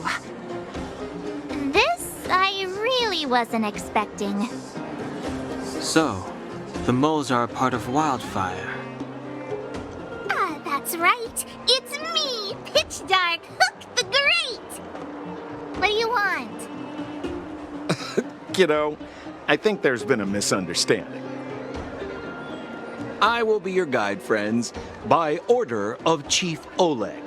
you? This I really wasn't expecting. So, the moles are a part of Wildfire. That's right. It's me, Pitch Dark Hook the Great. What do you want? Kiddo, I think there's been a misunderstanding. I will be your guide, friends, by order of Chief Oleg.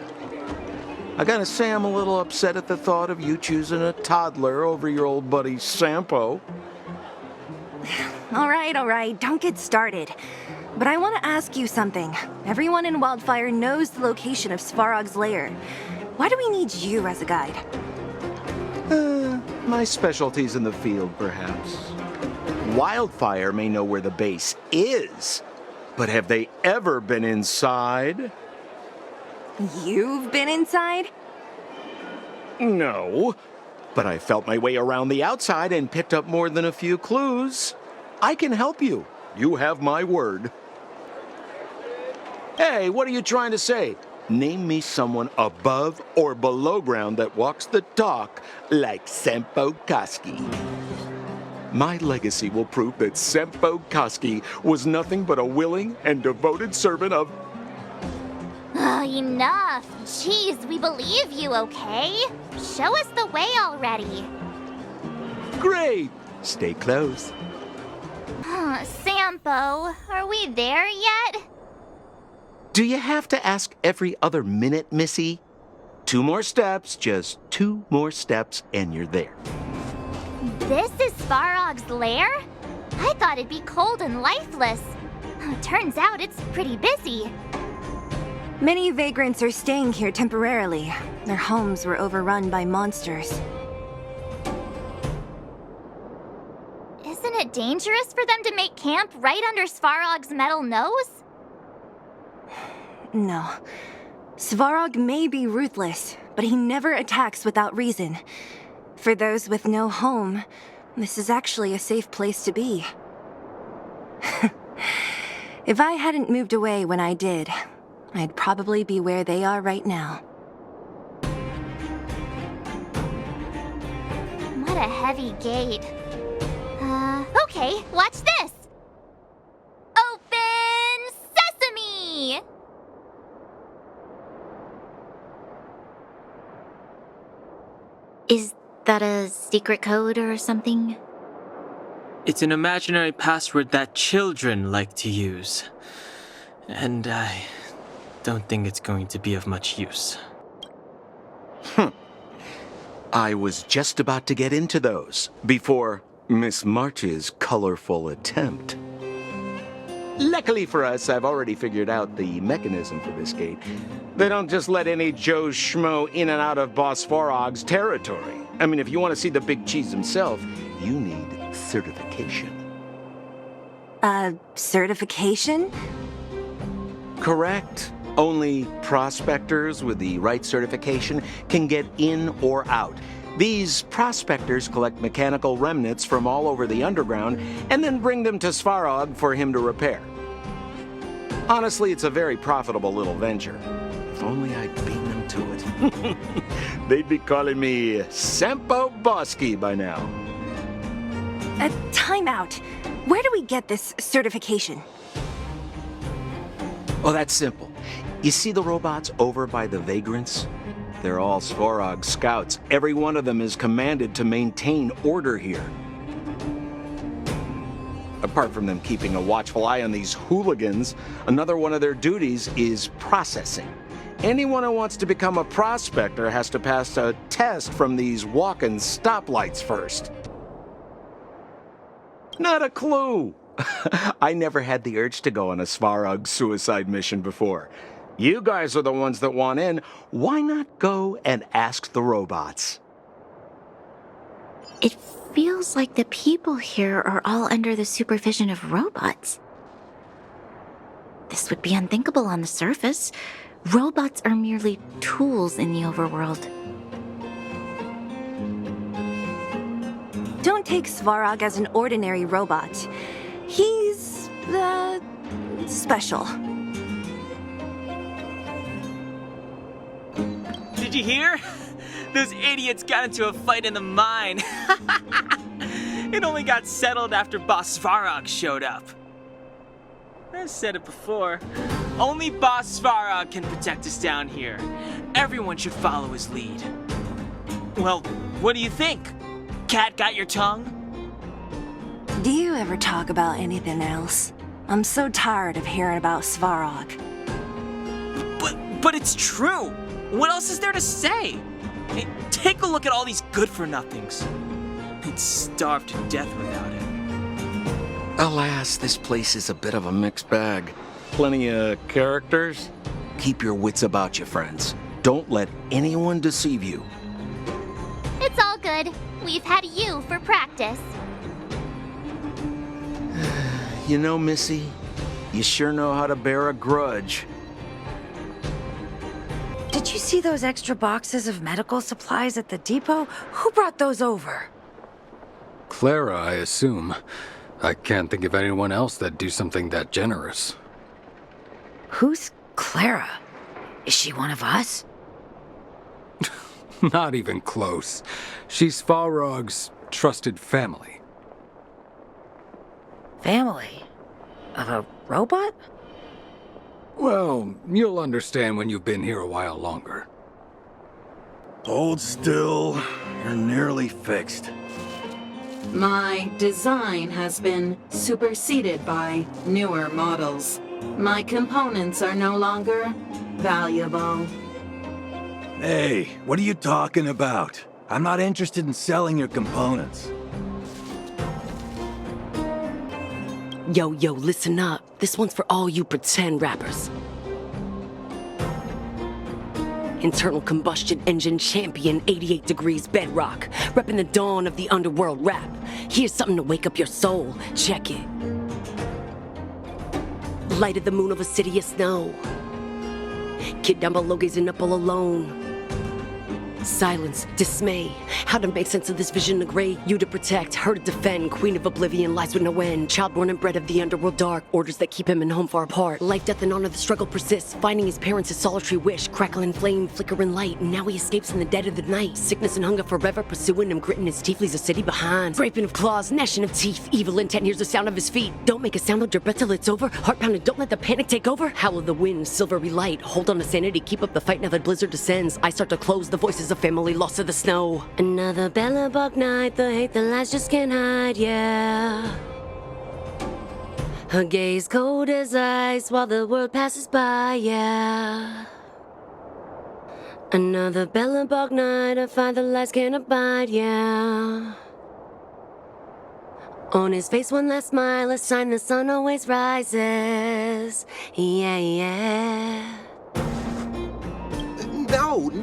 I gotta say I'm a little upset at the thought of you choosing a toddler over your old buddy Sampo. All right, don't get started. But I want to ask you something. Everyone in Wildfire knows the location of Svarog's lair. Why do we need you as a guide? My specialty's in the field, perhaps. Wildfire may know where the base is, but have they ever been inside? You've been inside? No, but I felt my way around the outside and picked up more than a few clues. I can help you. You have my word. Hey, what are you trying to say? Name me someone above or below ground that walks the talk like Sempo Koski. My legacy will prove that Sempo Koski was nothing but a willing and devoted servant of... Oh, enough. Jeez, we believe you, okay? Show us the way already. Great! Stay close. Sampo, are we there yet? Do you have to ask every other minute, Missy? 2 more steps, just 2 more steps, and you're there. This is Svarog's lair? I thought it'd be cold and lifeless. Turns out it's pretty busy. Many vagrants are staying here temporarily. Their homes were overrun by monsters. Isn't it dangerous for them to make camp right under Svarog's metal nose? No. Svarog may be ruthless, but he never attacks without reason. For those with no home, this is actually a safe place to be. If I hadn't moved away when I did, I'd probably be where they are right now. What a heavy gate. Okay, watch this! Open sesame! Is that a secret code or something? It's an imaginary password that children like to use. And I don't think it's going to be of much use. I was just about to get into those before Miss March's colorful attempt. Luckily for us, I've already figured out the mechanism for this gate. They don't just let any Joe Schmo in and out of Boss Svarog's territory. I mean, if you want to see the big cheese himself, you need certification. Certification? Correct. Only prospectors with the right certification can get in or out. These prospectors collect mechanical remnants from all over the underground and then bring them to Svarog for him to repair. Honestly, it's a very profitable little venture. If only I'd beat them to it. They'd be calling me Sempo Bosky by now. Time out. Where do we get this certification? Oh, that's simple. You see the robots over by the vagrants? They're all Svarog scouts. Every one of them is commanded to maintain order here. Apart from them keeping a watchful eye on these hooligans, another one of their duties is processing. Anyone who wants to become a prospector has to pass a test from these walk-in stoplights first. Not a clue. I never had the urge to go on a Svarog suicide mission before. You guys are the ones that want in. Why not go and ask the robots? It feels like the people here are all under the supervision of robots. This would be unthinkable on the surface. Robots are merely tools in the overworld. Don't take Svarog as an ordinary robot. He's, special. Did you hear? Those idiots got into a fight in the mine. It only got settled after Boss Svarog showed up. I've said it before. Only Boss Svarog can protect us down here. Everyone should follow his lead. Well, what do you think? Cat got your tongue? Do you ever talk about anything else? I'm so tired of hearing about Svarog. But it's true. What else is there to say? Hey, take a look at all these good-for-nothings. They'd starve to death without it. Alas, this place is a bit of a mixed bag. Plenty of characters. Keep your wits about you, friends. Don't let anyone deceive you. It's all good. We've had you for practice. You know, Missy, you sure know how to bear a grudge. Did you see those extra boxes of medical supplies at the depot? Who brought those over? Clara, I assume. I can't think of anyone else that'd do something that generous. Who's Clara? Is she one of us? Not even close. She's Svarog's trusted family. Family? Of a robot? Well, you'll understand when you've been here a while longer. Hold still. You're nearly fixed. My design has been superseded by newer models. My components are no longer valuable. Hey, what are you talking about? I'm not interested in selling your components. Yo, listen up. This one's for all you pretend rappers. Internal combustion engine champion, 88 degrees bedrock. Repping the dawn of the underworld rap. Here's something to wake up your soul. Check it. Light of the moon over city of snow. Kid down below gazing up all alone. Silence, dismay. How to make sense of this vision of gray? You to protect, her to defend. Queen of oblivion lies with no end. Child born and bred of the underworld dark. Orders that keep him and home far apart. Life, death, and honor, the struggle persists. Finding his parents, his solitary wish. Crackling flame, flickering light. And now he escapes in the dead of the night. Sickness and hunger forever pursuing him. Gritting his teeth, leaves a city behind. Scraping of claws, gnashing of teeth. Evil intent, hears the sound of his feet. Don't make a sound, hold your breath till it's over. Heart pounding, don't let the panic take over. Howl of the wind, silvery light. Hold on to sanity, keep up the fight. Now the blizzard descends. I start to close the voices of family lost to the snow. Another Belobog night, the hate, the lies just can't hide, yeah. Her gaze cold as ice while the world passes by, yeah. Another Belobog night, I find the lies can't abide, yeah. On his face one last smile, a sign the sun always rises, yeah.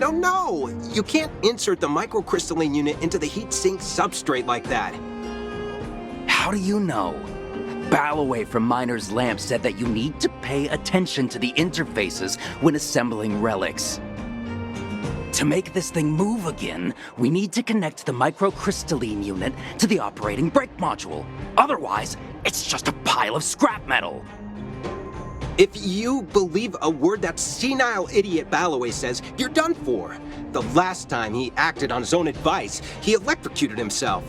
No! You can't insert the microcrystalline unit into the heat sink substrate like that. How do you know? Balloway from Miner's Lamp said that you need to pay attention to the interfaces when assembling relics. To make this thing move again, we need to connect the microcrystalline unit to the operating brake module. Otherwise, it's just a pile of scrap metal. If you believe a word that senile idiot Balloway says, you're done for. The last time he acted on his own advice, he electrocuted himself.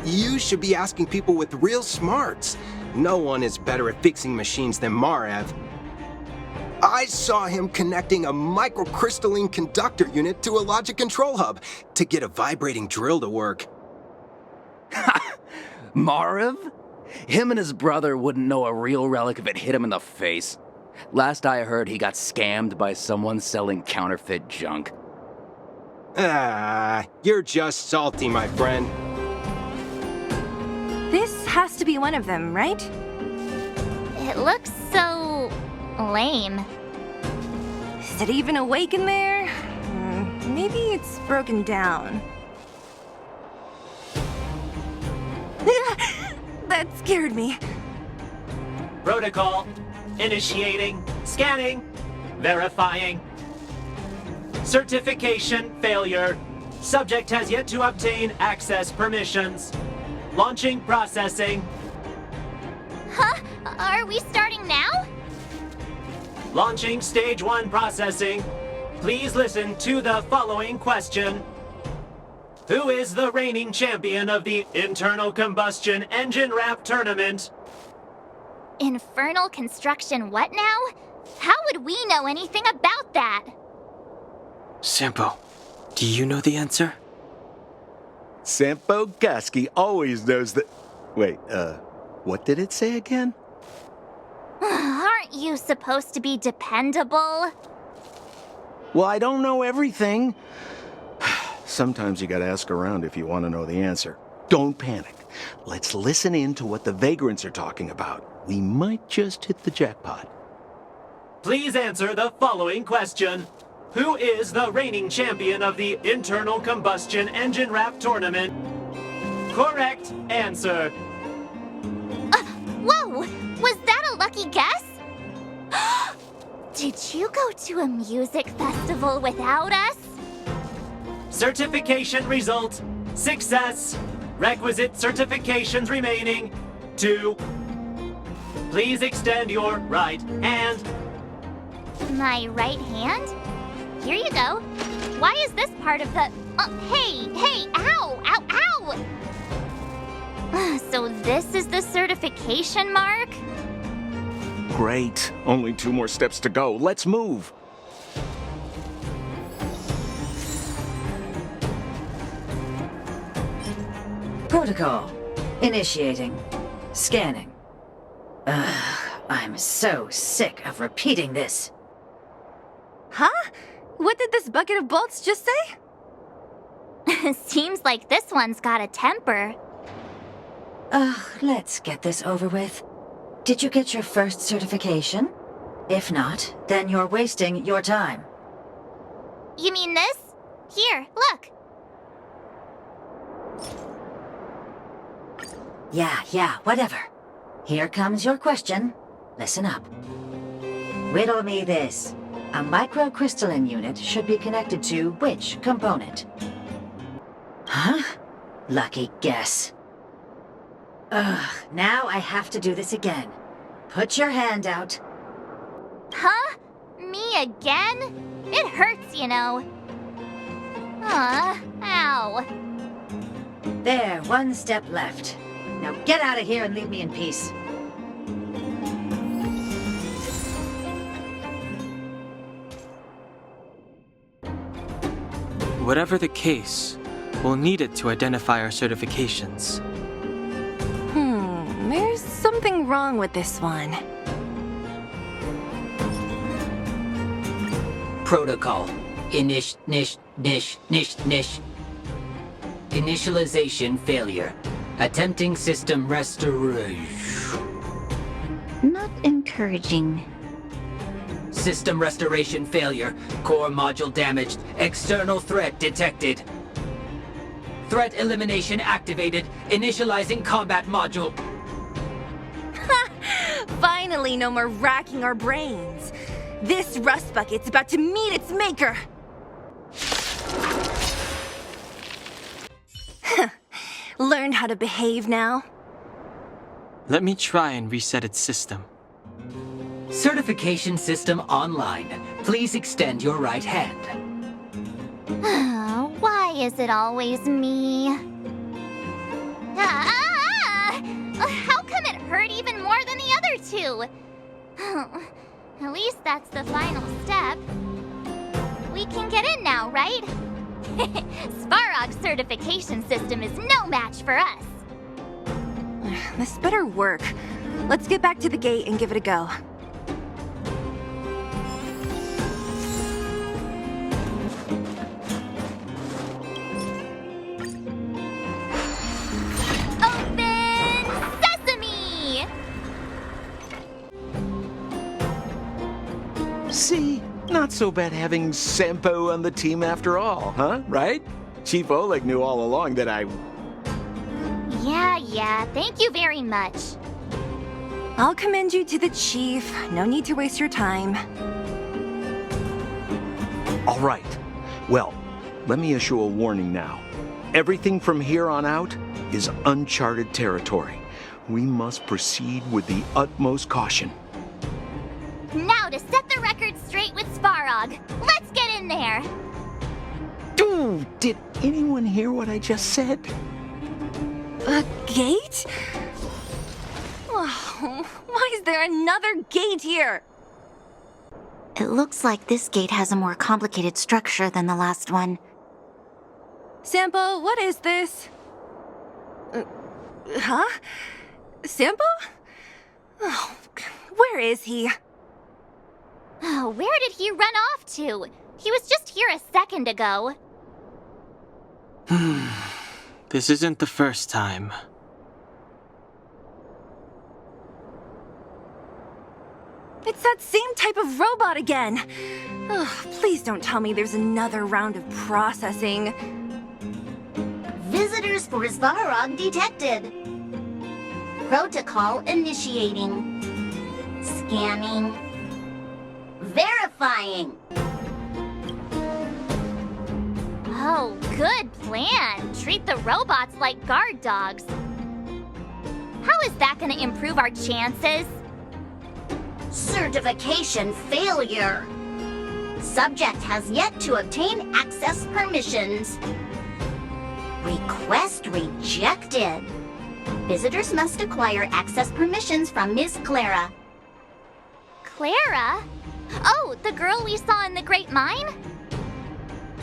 You should be asking people with real smarts. No one is better at fixing machines than Marev. I saw him connecting a microcrystalline conductor unit to a logic control hub to get a vibrating drill to work. Marev? Him and his brother wouldn't know a real relic if it hit him in the face. Last I heard, he got scammed by someone selling counterfeit junk. You're just salty, my friend. This has to be one of them, right? It looks so lame. Is it even awake in there? Maybe it's broken down. That scared me. Protocol. Initiating. Scanning. Verifying. Certification failure. Subject has yet to obtain access permissions. Launching processing. Huh? Are we starting now? Launching stage 1 processing. Please listen to the following question. Who is the reigning champion of the Internal Combustion Engine Wrap Tournament? Infernal construction what now? How would we know anything about that? Sampo, do you know the answer? Sampo Gaski always knows that. Wait, what did it say again? Aren't you supposed to be dependable? Well, I don't know everything. Sometimes you gotta ask around if you want to know the answer. Don't panic. Let's listen in to what the vagrants are talking about. We might just hit the jackpot. Please answer the following question. Who is the reigning champion of the Internal Combustion Engine Wrap Tournament? Correct answer. Whoa! Was that a lucky guess? Did you go to a music festival without us? Certification result. Success. Requisite certifications remaining. 2. Please extend your right hand. My right hand? Here you go. Why is this part of the... hey, ow, ow, ow! So this is the certification mark? Great. Only 2 more steps to go. Let's move. Protocol. Initiating. Scanning. I'm so sick of repeating this. Huh? What did this bucket of bolts just say? Seems like this one's got a temper. Let's get this over with. Did you get your first certification? If not, then you're wasting your time. You mean this? Here, look. Yeah, whatever. Here comes your question. Listen up. Riddle me this. A microcrystalline unit should be connected to which component? Huh? Lucky guess. Now I have to do this again. Put your hand out. Huh? Me again? It hurts, you know. Ow. There, 1 step left. Now get out of here and leave me in peace. Whatever the case, we'll need it to identify our certifications. There's something wrong with this one. Protocol. Initialization failure. Attempting system restoration. Not encouraging. System restoration failure. Core module damaged. External threat detected. Threat elimination activated. Initializing combat module. Finally, no more racking our brains. This rust bucket's about to meet its maker. Learned how to behave now? Let me try and reset its system. Certification system online. Please extend your right hand. Why is it always me? How come it hurt even more than the other 2? At least that's the final step. We can get in now, right? Svarog's certification system is no match for us. This better work. Let's get back to the gate and give it a go. Open sesame! See? Not so bad having Sampo on the team after all, huh? Right? Chief Oleg knew all along that I... Yeah, thank you very much. I'll commend you to the chief. No need to waste your time. All right. Well, let me issue a warning now. Everything from here on out is uncharted territory. We must proceed with the utmost caution. Now to set the record straight with Svarog. Let's get in there. Dude, did anyone hear what I just said? A gate? Oh, why is there another gate here? It looks like this gate has a more complicated structure than the last one. Sampo, what is this? Huh? Sampo? Oh, where is he? Oh, where did he run off to? He was just here a second ago. This isn't the first time. It's that same type of robot again. Ugh, please don't tell me there's another round of processing. Visitors for Svarog detected. Protocol initiating. Scanning. Verifying. Oh, good plan. Treat the robots like guard dogs. How is that gonna improve our chances? Certification failure. Subject has yet to obtain access permissions. Request rejected. Visitors must acquire access permissions from Ms. Clara. Clara? Oh, the girl we saw in the Great Mine?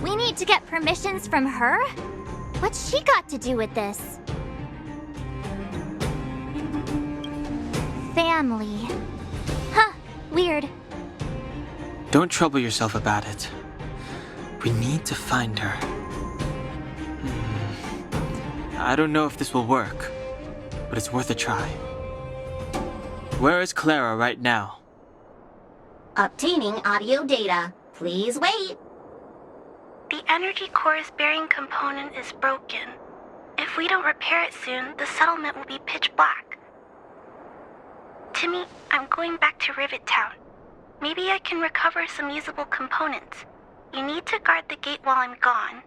We need to get permissions from her? What's she got to do with this? Family. Huh, weird. Don't trouble yourself about it. We need to find her. I don't know if this will work, but it's worth a try. Where is Clara right now? Obtaining audio data. Please wait. The energy core's bearing component is broken. If we don't repair it soon, the settlement will be pitch black. Timmy, I'm going back to Rivet Town. Maybe I can recover some usable components. You need to guard the gate while I'm gone.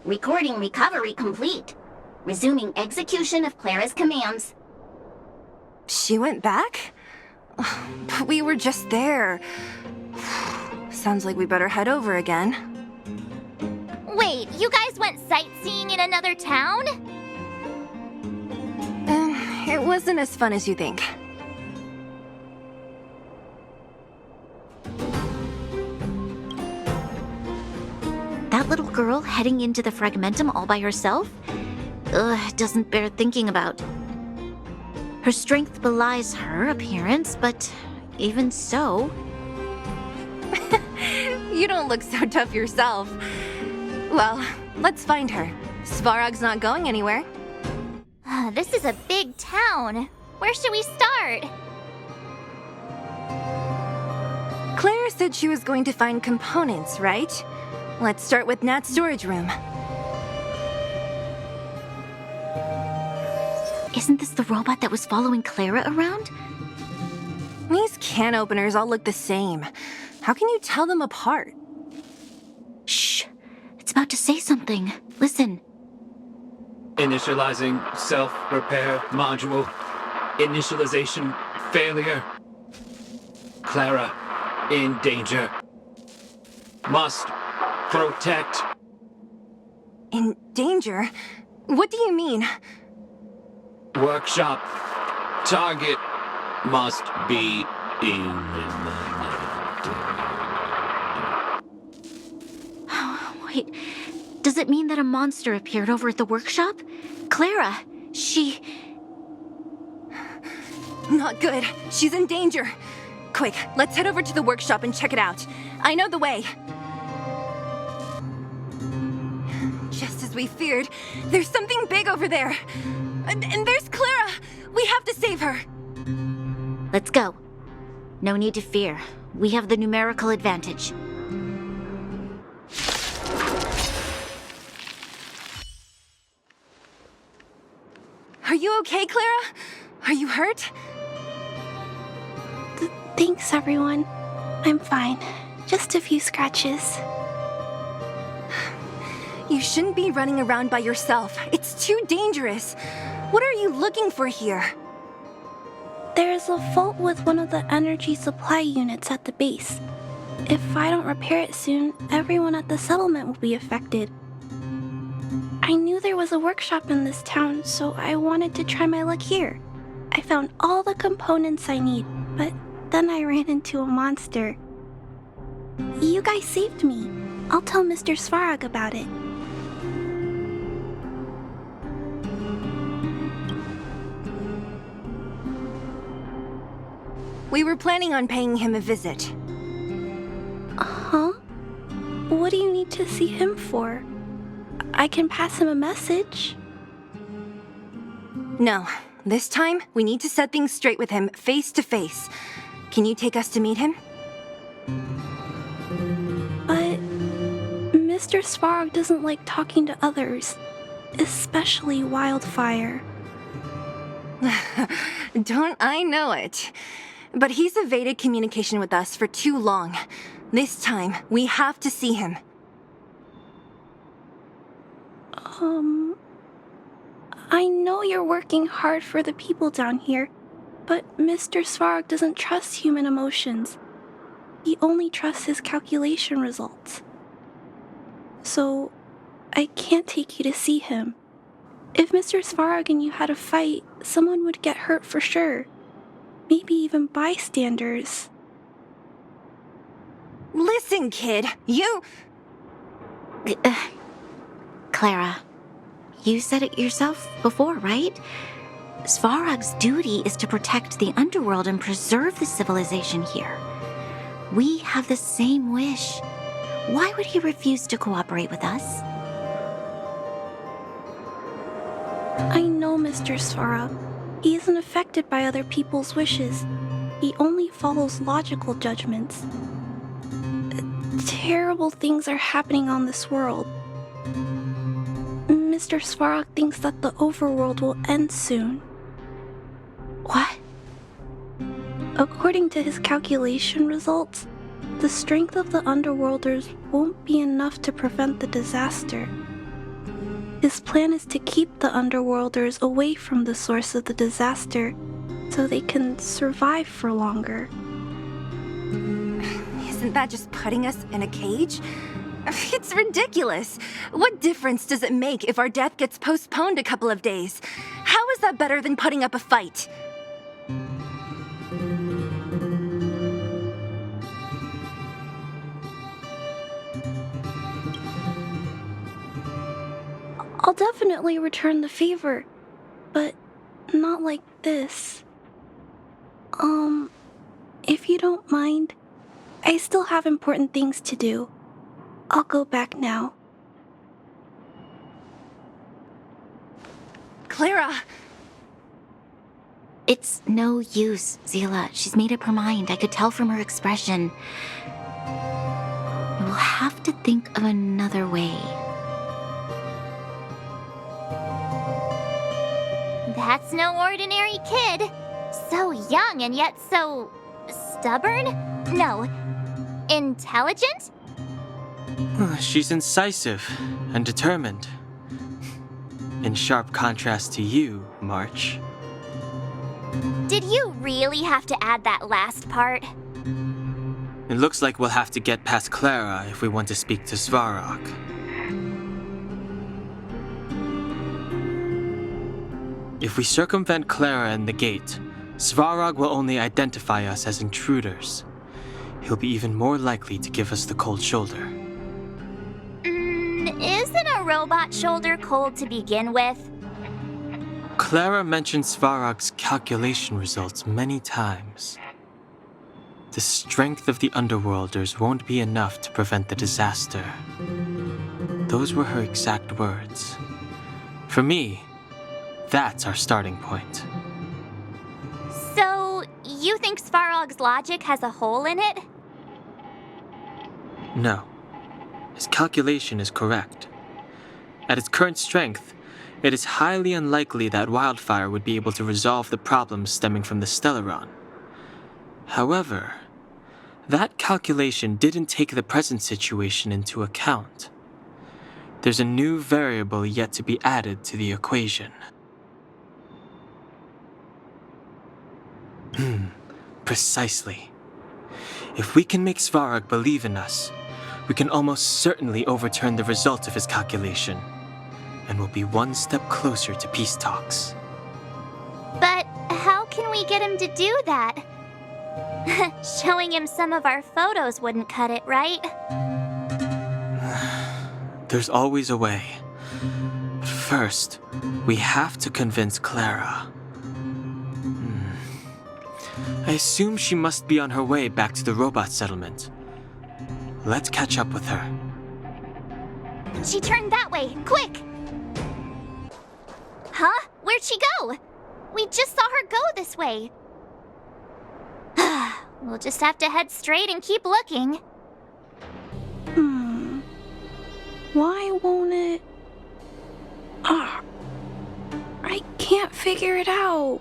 Recording recovery complete. Resuming execution of Clara's commands. She went back? But we were just there. Sounds like we better head over again. Wait, you guys went sightseeing in another town? It wasn't as fun as you think. That little girl heading into the Fragmentum all by herself? Ugh, doesn't bear thinking about. Her strength belies her appearance, but even so... You don't look so tough yourself. Well, let's find her. Svarog's not going anywhere. This is a big town. Where should we start? Claire said she was going to find components, right? Let's start with Nat's storage room. Isn't this the robot that was following Clara around? These can openers all look the same. How can you tell them apart? Shh. It's about to say something. Listen. Initializing self-repair module. Initialization failure. Clara in danger. Must protect. In danger? What do you mean? Workshop. Target must be eliminated. Wait, does it mean that a monster appeared over at the workshop? Clara, she... Not good. She's in danger. Quick, let's head over to the workshop and check it out. I know the way. Just as we feared, there's something big over there. And there's Clara. We have to save her. Let's go. No need to fear. We have the numerical advantage. Are you okay, Clara? Are you hurt? Thanks, everyone. I'm fine. Just a few scratches. You shouldn't be running around by yourself. It's too dangerous. What are you looking for here? There is a fault with one of the energy supply units at the base. If I don't repair it soon, everyone at the settlement will be affected. I knew there was a workshop in this town, so I wanted to try my luck here. I found all the components I need, but then I ran into a monster. You guys saved me. I'll tell Mr. Svarog about it. We were planning on paying him a visit. Huh? What do you need to see him for? I can pass him a message. No, this time we need to set things straight with him face to face. Can you take us to meet him? But Mr. Svarog doesn't like talking to others, especially Wildfire. Don't I know it? But he's evaded communication with us for too long. This time, we have to see him. I know you're working hard for the people down here, but Mr. Svarog doesn't trust human emotions. He only trusts his calculation results. So, I can't take you to see him. If Mr. Svarog and you had a fight, someone would get hurt for sure. Maybe even bystanders. Listen, kid, you... Clara, you said it yourself before, right? Svarog's duty is to protect the underworld and preserve the civilization here. We have the same wish. Why would he refuse to cooperate with us? I know Mr. Svarog. He isn't affected by other people's wishes. He only follows logical judgments. Terrible things are happening on this world. Mr. Svarog thinks that the overworld will end soon. What? According to his calculation results, the strength of the Underworlders won't be enough to prevent the disaster. His plan is to keep the Underworlders away from the source of the disaster so they can survive for longer. Isn't that just putting us in a cage? It's ridiculous. What difference does it make if our death gets postponed a couple of days? How is that better than putting up a fight? I'll definitely return the favor, but not like this. If you don't mind, I still have important things to do. I'll go back now. Clara! It's no use, Zila. She's made up her mind. I could tell from her expression. We'll have to think of another way. That's no ordinary kid. So young and yet so... stubborn? No. Intelligent? She's incisive and determined. In sharp contrast to you, March. Did you really have to add that last part? It looks like we'll have to get past Clara if we want to speak to Svarog. If we circumvent Clara and the gate, Svarog will only identify us as intruders. He'll be even more likely to give us the cold shoulder. Isn't a robot shoulder cold to begin with? Clara mentioned Svarog's calculation results many times. The strength of the Underworlders won't be enough to prevent the disaster. Those were her exact words. For me, that's our starting point. So, you think Svarog's logic has a hole in it? No. His calculation is correct. At its current strength, it is highly unlikely that Wildfire would be able to resolve the problems stemming from the Stellaron. However, that calculation didn't take the present situation into account. There's a new variable yet to be added to the equation. Precisely. If we can make Svarog believe in us, we can almost certainly overturn the result of his calculation, and we'll be one step closer to peace talks. But how can we get him to do that? Showing him some of our photos wouldn't cut it, right? There's always a way. But first, we have to convince Clara. I assume she must be on her way back to the robot settlement. Let's catch up with her. She turned that way, quick! Huh? Where'd she go? We just saw her go this way. We'll just have to head straight and keep looking. Why won't it... I can't figure it out.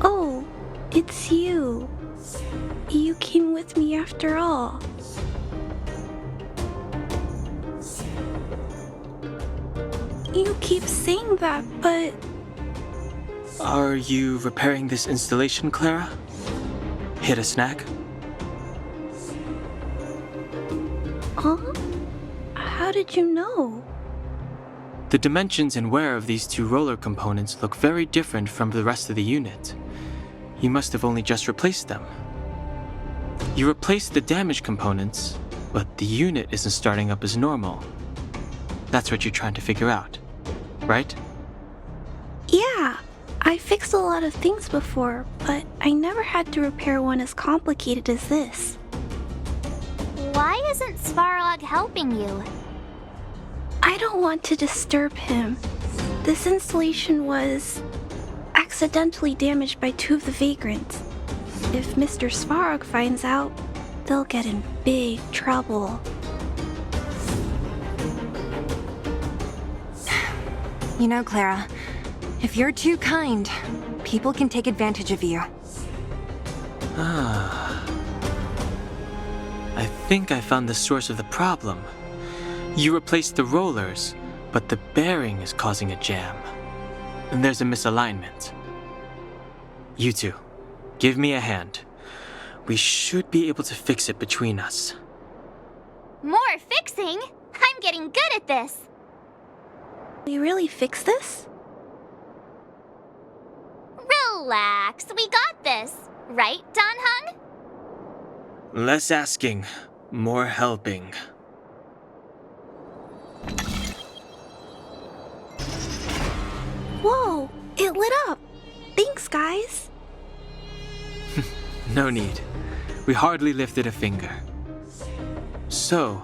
Oh, it's you. You came with me after all. You keep saying that, but... Are you repairing this installation, Clara? Hit a snag? Huh? How did you know? The dimensions and wear of these two roller components look very different from the rest of the unit. You must have only just replaced them. You replaced the damaged components, but the unit isn't starting up as normal. That's what you're trying to figure out, right? Yeah, I fixed a lot of things before, but I never had to repair one as complicated as this. Why isn't Svarog helping you? I don't want to disturb him. This installation was accidentally damaged by two of the vagrants. If Mr. Svarog finds out, they'll get in big trouble. You know, Clara, if you're too kind, people can take advantage of you. I think I found the source of the problem. You replaced the rollers, but the bearing is causing a jam. And there's a misalignment. You two, give me a hand. We should be able to fix it between us. More fixing? I'm getting good at this. We really fix this? Relax, we got this. Right, Dan-hung? Less asking, more helping. Whoa, it lit up. Thanks, guys. No need. We hardly lifted a finger. So,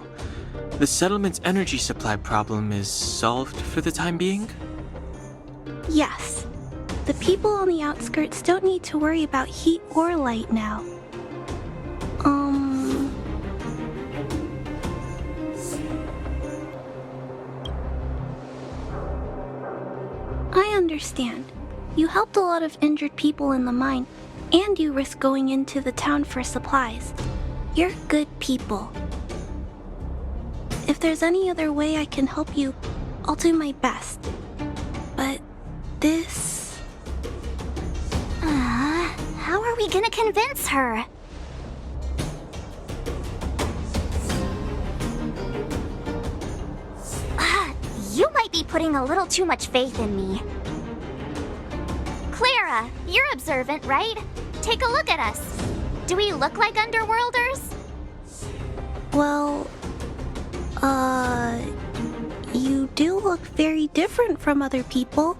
the settlement's energy supply problem is solved for the time being? Yes. The people on the outskirts don't need to worry about heat or light now. I understand. You helped a lot of injured people in the mine, and you risked going into the town for supplies. You're good people. If there's any other way I can help you, I'll do my best. But this... How are we gonna convince her? You might be putting a little too much faith in me. Clara, you're observant, right? Take a look at us. Do we look like Underworlders? Well, you do look very different from other people.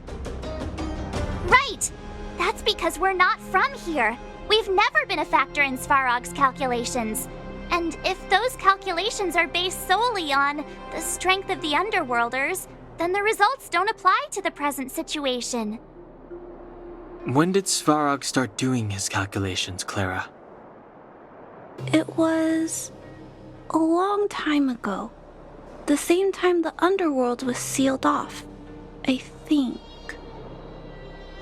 Right! That's because we're not from here. We've never been a factor in Svarog's calculations. And if those calculations are based solely on the strength of the Underworlders, then the results don't apply to the present situation. When did Svarog start doing his calculations, Clara? It was a long time ago. The same time the underworld was sealed off, I think.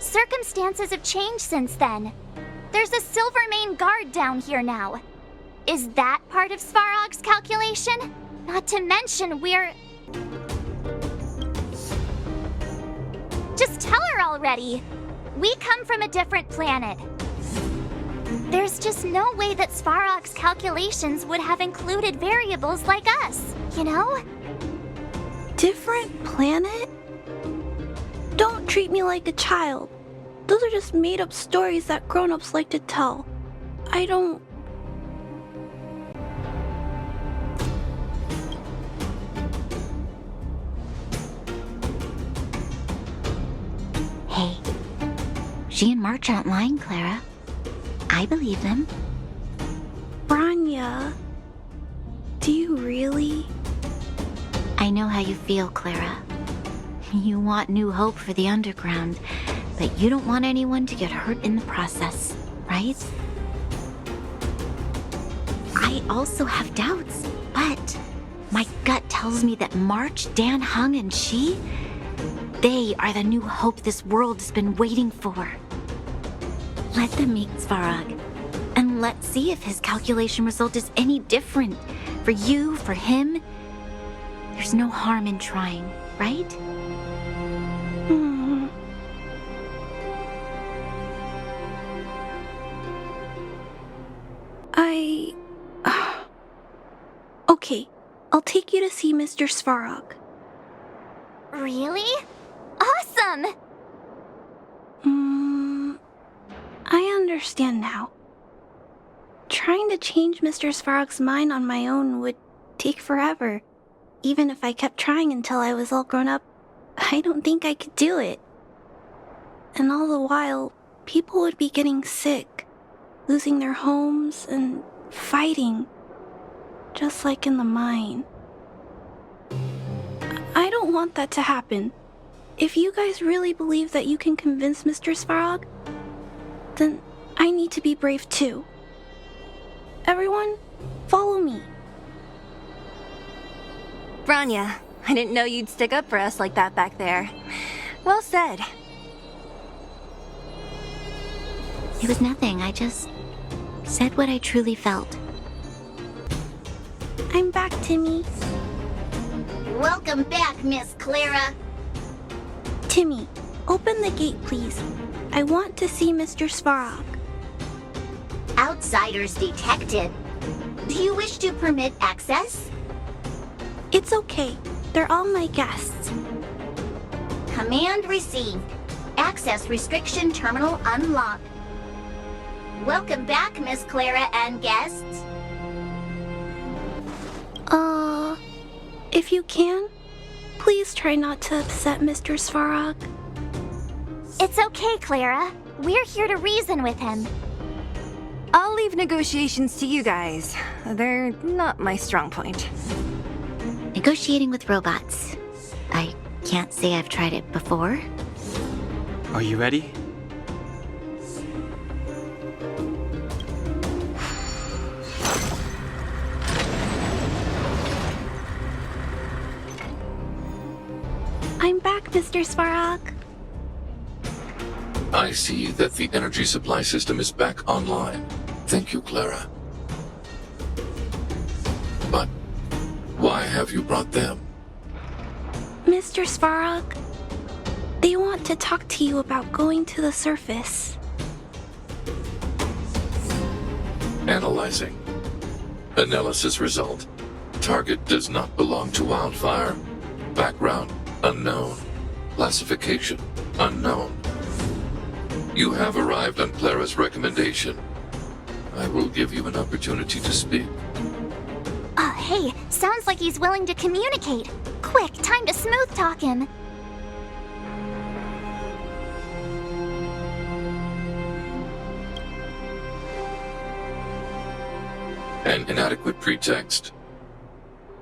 Circumstances have changed since then. There's a Silvermane guard down here now. Is that part of Svarog's calculation? Not to mention we're... Just tell her already. We come from a different planet. There's just no way that Svarog's calculations would have included variables like us, you know? Different planet? Don't treat me like a child. Those are just made-up stories that grown-ups like to tell. I don't... Hey, she and March aren't lying, Clara. I believe them. Branya... Do you really? I know how you feel, Clara. You want new hope for the underground, but you don't want anyone to get hurt in the process, right? I also have doubts, but my gut tells me that March, Dan Heng, and she, they are the new hope this world has been waiting for. Let them meet Svarog, and let's see if his calculation result is any different. For you, for him, there's no harm in trying, right? Okay, I'll take you to see Mr. Svarog. Really? Awesome! I understand now. Trying to change Mr. Svarog's mind on my own would take forever. Even if I kept trying until I was all grown up, I don't think I could do it. And all the while, people would be getting sick, losing their homes, and fighting. Just like in the mine. I don't want that to happen. If you guys really believe that you can convince Mr. Svarog, then I need to be brave too. Everyone, follow me. Branya, I didn't know you'd stick up for us like that back there. Well said. It was nothing, I just said what I truly felt. I'm back, Timmy. Welcome back, Miss Clara. Timmy, open the gate, please. I want to see Mr. Svarog. Outsiders detected. Do you wish to permit access? It's okay. They're all my guests. Command received. Access restriction terminal unlocked. Welcome back, Miss Clara and guests. If you can, please try not to upset Mr. Svarog. It's okay, Clara. We're here to reason with him. I'll leave negotiations to you guys. They're not my strong point. Negotiating with robots. I can't say I've tried it before. Are you ready? I'm back, Mr. Svarog. I see that the energy supply system is back online. Thank you, Clara. But why have you brought them? Mr. Svarog, they want to talk to you about going to the surface. Analyzing. Analysis result. Target does not belong to Wildfire. Background unknown. Classification unknown. You have arrived on Clara's recommendation. I will give you an opportunity to speak. Hey, sounds like he's willing to communicate. Quick, time to smooth talk him. An inadequate pretext.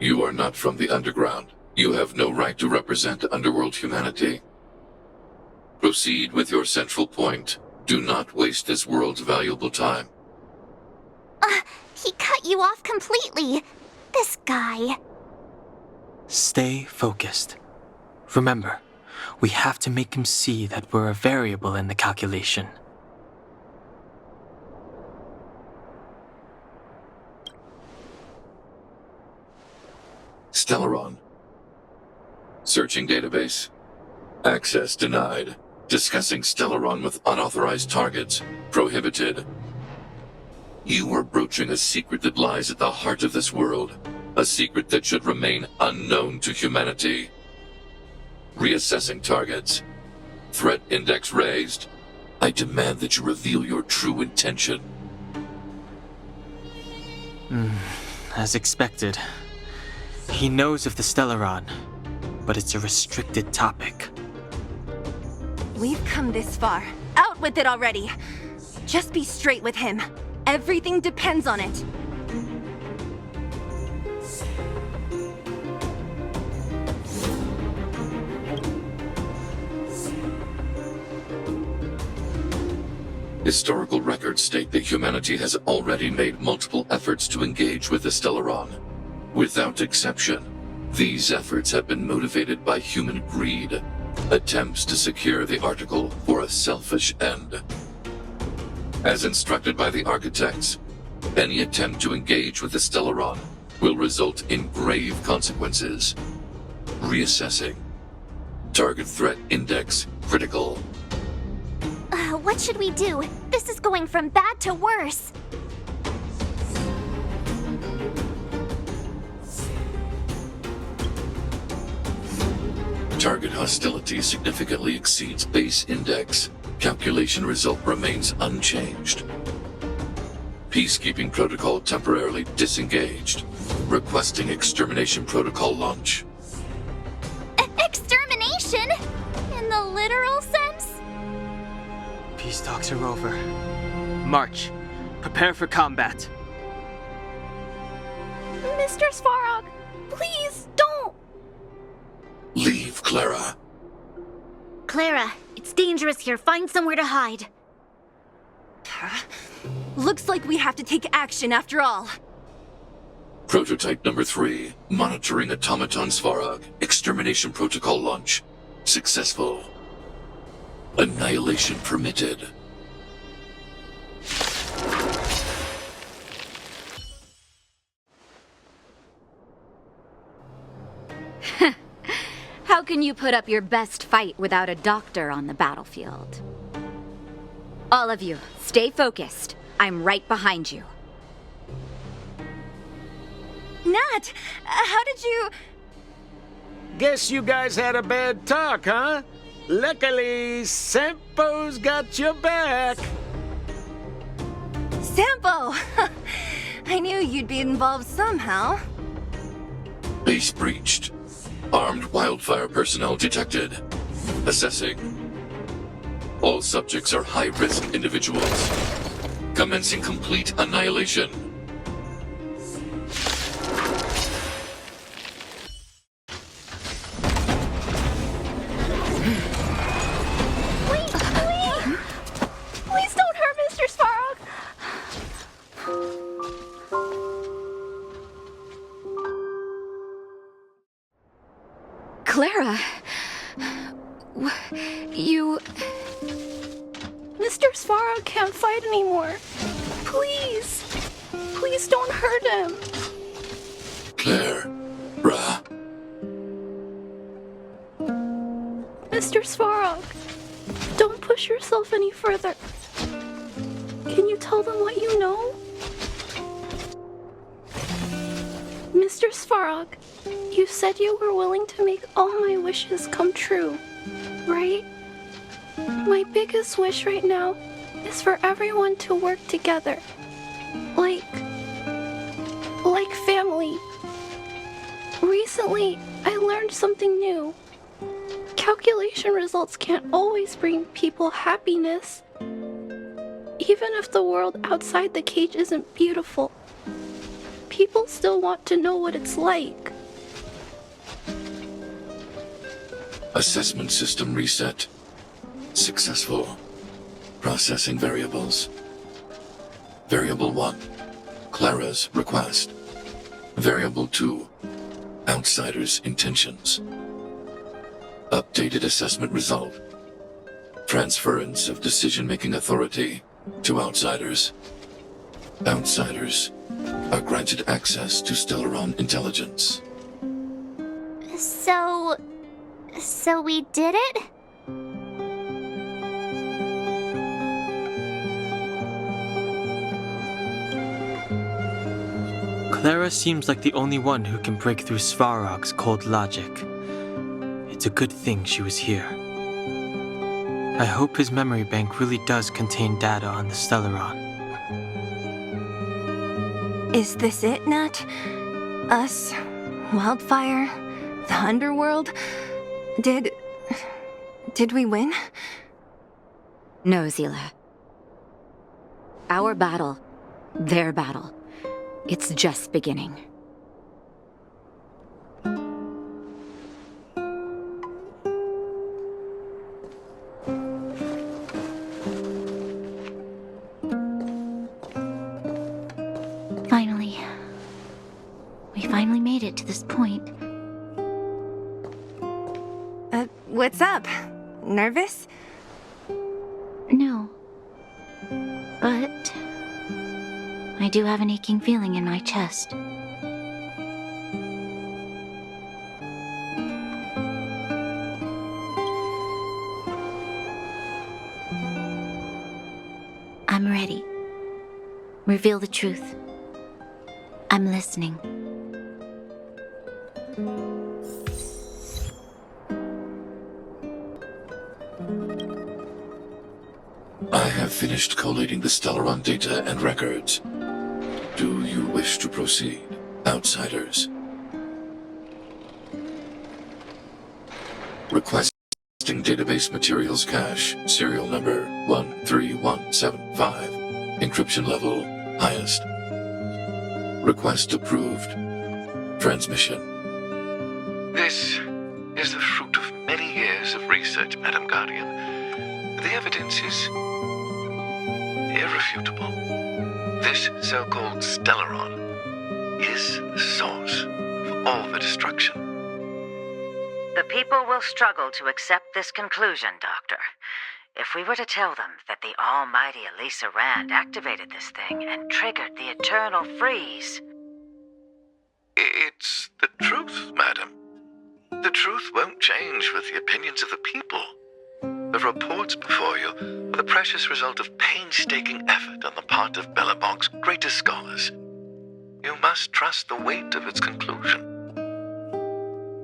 You are not from the underground. You have no right to represent underworld humanity. Proceed with your central point. Do not waste this world's valuable time. He cut you off completely. This guy. Stay focused. Remember, we have to make him see that we're a variable in the calculation. Stellaron. Searching database. Access denied. Discussing Stellaron with unauthorized targets. Prohibited. You are broaching a secret that lies at the heart of this world. A secret that should remain unknown to humanity. Reassessing targets. Threat index raised. I demand that you reveal your true intention. As expected. He knows of the Stellaron, but it's a restricted topic. We've come this far. Out with it already. Just be straight with him. Everything depends on it. Historical records state that humanity has already made multiple efforts to engage with the Stellaron. Without exception, these efforts have been motivated by human greed, attempts to secure the article for a selfish end. As instructed by the architects, any attempt to engage with the Stellaron will result in grave consequences. Reassessing. Target threat index critical. What should we do? This is going from bad to worse. Target hostility significantly exceeds base index. Calculation result remains unchanged. Peacekeeping protocol temporarily disengaged. Requesting extermination protocol launch. Extermination? In the literal sense? Peace talks are over. March. Prepare for combat. Mr. Svarog, please don't! Leave, Clara. Clara, it's dangerous here. Find somewhere to hide. Looks like we have to take action after all. Prototype number 3. Monitoring automaton Svarog. Extermination protocol launch. Successful. Annihilation permitted. How can you put up your best fight without a doctor on the battlefield? All of you, stay focused. I'm right behind you. Nat, how did you... Guess you guys had a bad talk, huh? Luckily, Sampo's got your back. Sampo! I knew you'd be involved somehow. Base breached. Armed wildfire personnel detected. Assessing. All subjects are high-risk individuals. Commencing complete annihilation. Please don't hurt Mr. Svarog! Clara, you... Mr. Svarog can't fight anymore. Please. Please don't hurt him. Clara. Mr. Svarog, don't push yourself any further. Can you tell them what you know? Mr. Svarog, you said you were willing to make all my wishes come true, right? My biggest wish right now is for everyone to work together. Like family. Recently, I learned something new. Calculation results can't always bring people happiness. Even if the world outside the cage isn't beautiful, people still want to know what it's like. Assessment system reset. Successful. Processing variables. Variable 1. Clara's request. Variable 2. Outsider's intentions. Updated assessment result. Transference of decision-making authority to outsiders. Outsiders are granted access to Stellaron intelligence. So we did it? Clara seems like the only one who can break through Svarog's cold logic. It's a good thing she was here. I hope his memory bank really does contain data on the Stellaron. Is this it, Nat? Us? Wildfire? The underworld? Did we win? No, Zila. Our battle, their battle, it's just beginning. Finally. We finally made it to this point. What's up? Nervous? No. But I do have an aching feeling in my chest. I'm ready. Reveal the truth. I'm listening. I have finished collating the Stellaron data and records. Do you wish to proceed, outsiders? Requesting database materials cache, serial number 13175. Encryption level, highest. Request approved. Transmission. This is the fruit of many years of research, Madam Guardian. The evidence is irrefutable. This so-called Stellaron is the source of all the destruction. The people will struggle to accept this conclusion, Doctor. If we were to tell them that the almighty Elisa Rand activated this thing and triggered the eternal freeze... It's the truth, madam. The truth won't change with the opinions of the people. The reports before you are the precious result of painstaking effort on the part of Belobog's greatest scholars. You must trust the weight of its conclusion.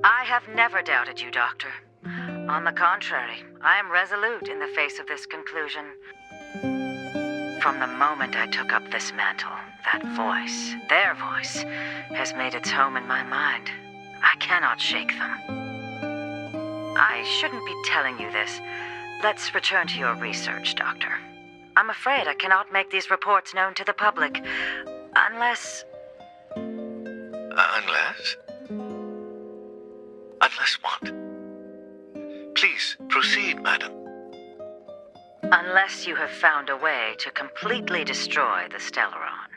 I have never doubted you, Doctor. On the contrary, I am resolute in the face of this conclusion. From the moment I took up this mantle, that voice, their voice, has made its home in my mind. I cannot shake them. I shouldn't be telling you this. Let's return to your research, Doctor. I'm afraid I cannot make these reports known to the public, unless... Unless? Unless what? Please, proceed, madam. Unless you have found a way to completely destroy the Stellaron.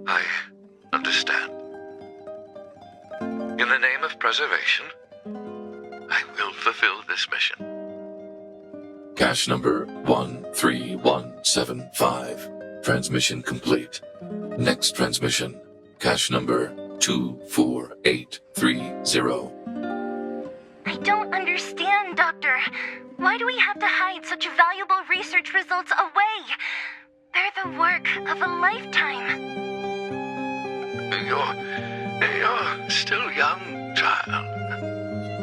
I understand. In the name of preservation, I will fulfill this mission. Cache number 13175. Transmission complete. Next transmission. Cache number 24830. I don't understand, Doctor. Why do we have to hide such valuable research results away? They're the work of a lifetime. You're still young, child.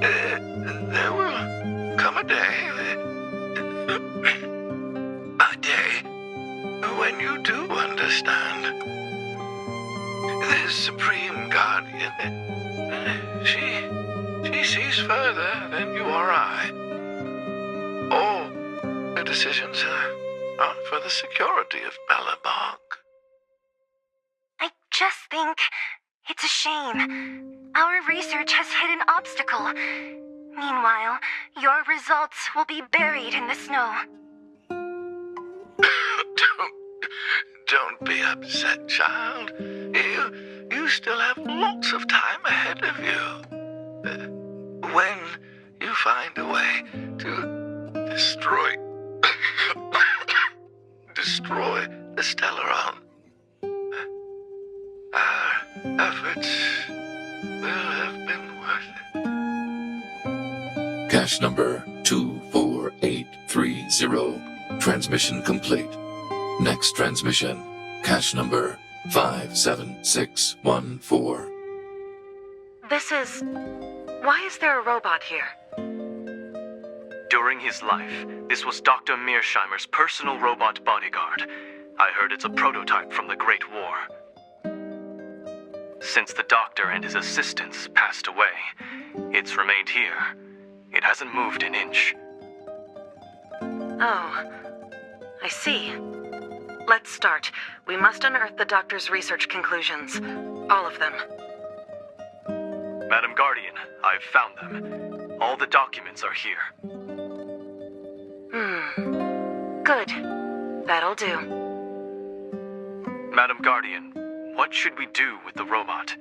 There will come a day when you do understand. This Supreme Guardian, she sees further than you or I. All the decisions are for the security of Belobog. I just think it's a shame. Our research has hit an obstacle. Meanwhile, your results will be buried in the snow. Don't be upset, child. You still have lots of time ahead of you. When you find a way to destroy the Stellaron, our efforts will have been worth it. Cache number 24830. Transmission complete. Next transmission. Cache number 57614. This is... Why is there a robot here? During his life, this was Dr. Mearsheimer's personal robot bodyguard. I heard it's a prototype from the Great War. Since the doctor and his assistants passed away, it's remained here. It hasn't moved an inch. Oh, I see. Let's start. We must unearth the doctor's research conclusions. All of them. Madam Guardian, I've found them. All the documents are here. Good. That'll do. Madam Guardian, what should we do with the robot?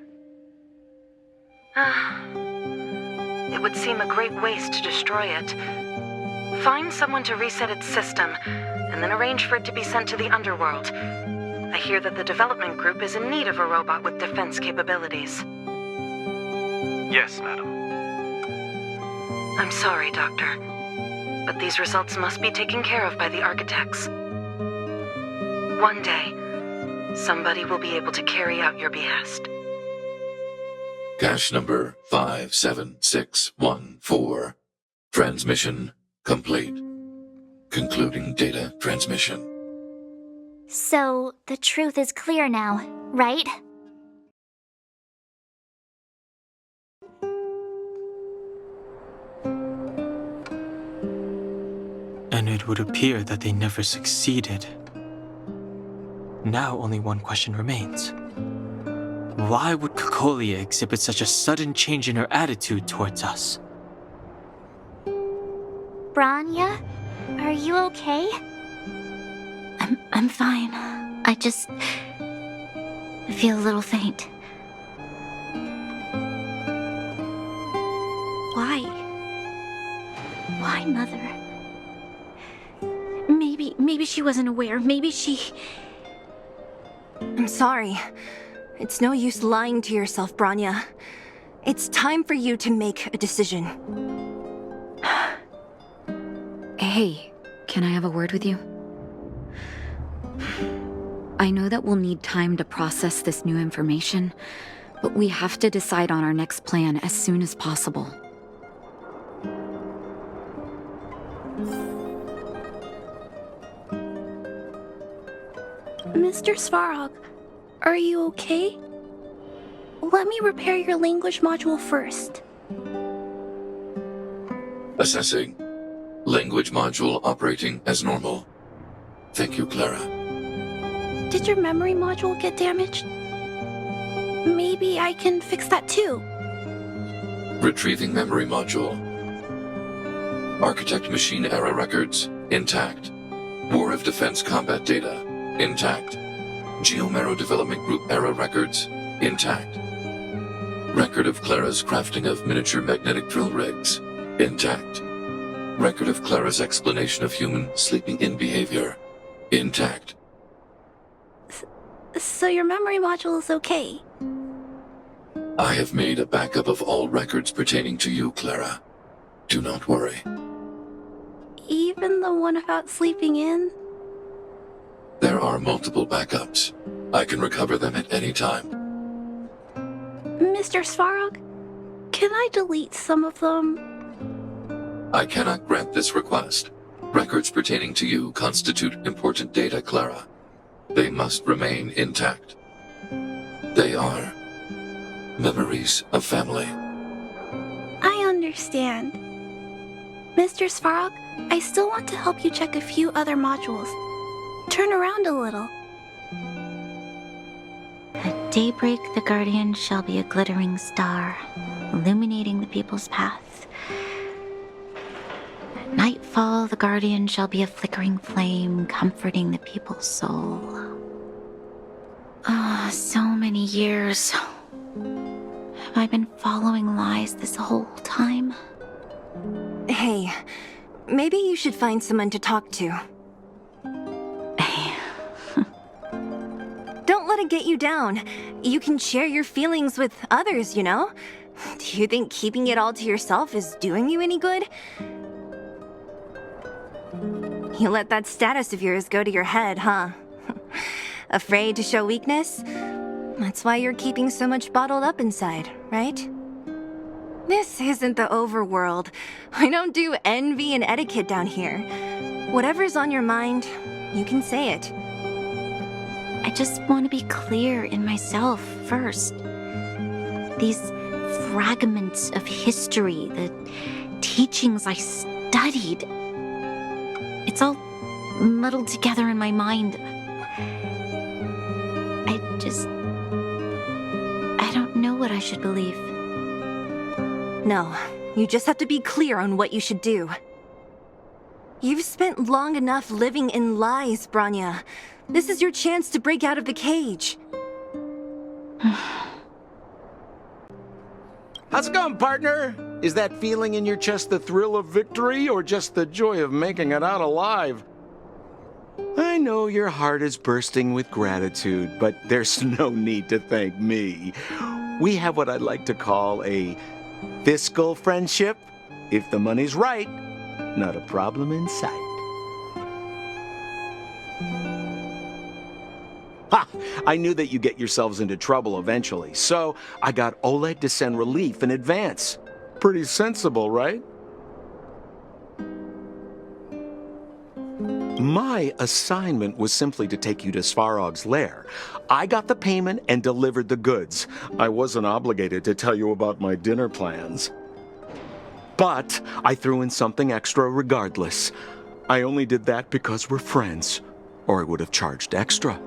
It would seem a great waste to destroy it. Find someone to reset its system, and then arrange for it to be sent to the underworld. I hear that the development group is in need of a robot with defense capabilities. Yes, madam. I'm sorry, Doctor, but these results must be taken care of by the architects. One day, somebody will be able to carry out your behest. Cache number 57614. Transmission complete. Concluding data transmission. So, the truth is clear now, right? And it would appear that they never succeeded. Now only one question remains. Why would Cocolia exhibit such a sudden change in her attitude towards us? Branya, are you okay? I'm fine. I feel a little faint. Why? Why, Mother? Maybe she wasn't aware. Maybe she... I'm sorry. It's no use lying to yourself, Branya. It's time for you to make a decision. Hey, can I have a word with you? I know that we'll need time to process this new information, but we have to decide on our next plan as soon as possible. Mr. Svarog, are you okay? Let me repair your language module first. Assessing. Language module operating as normal. Thank you, Clara. Did your memory module get damaged? Maybe I can fix that too. Retrieving memory module. Architect machine error records intact. War of Defense combat data intact. Geomero development group error records intact. Record of Clara's crafting of miniature magnetic drill rigs intact. Record of Clara's explanation of human sleeping in behavior intact. So your memory module is okay? I have made a backup of all records pertaining to you, Clara. Do not worry. Even the one about sleeping in? There are multiple backups. I can recover them at any time. Mr. Svarog, can I delete some of them? I cannot grant this request. Records pertaining to you constitute important data, Clara. They must remain intact. They are memories of family. I understand. Mr. Svarog, I still want to help you check a few other modules. Turn around a little. At daybreak, the Guardian shall be a glittering star, illuminating the people's path. At nightfall, the Guardian shall be a flickering flame, comforting the people's soul. Ah, so many years. Have I been following lies this whole time? Hey, maybe you should find someone to talk to. Don't let it get you down. You can share your feelings with others, you know? Do you think keeping it all to yourself is doing you any good? You let that status of yours go to your head, huh? Afraid to show weakness? That's why you're keeping so much bottled up inside, right? This isn't the overworld. I don't do envy and etiquette down here. Whatever's on your mind, you can say it. I just want to be clear in myself first. These fragments of history, the teachings I studied, it's all muddled together in my mind. I don't know what I should believe. No, you just have to be clear on what you should do. You've spent long enough living in lies, Branya. This is your chance to break out of the cage. How's it going, partner? Is that feeling in your chest the thrill of victory or just the joy of making it out alive? I know your heart is bursting with gratitude, but there's no need to thank me. We have what I'd like to call a fiscal friendship. If the money's right, not a problem in sight. Ha! I knew that you'd get yourselves into trouble eventually, so I got Oleg to send relief in advance. Pretty sensible, right? My assignment was simply to take you to Svarog's lair. I got the payment and delivered the goods. I wasn't obligated to tell you about my dinner plans. But I threw in something extra regardless. I only did that because we're friends, or I would have charged extra.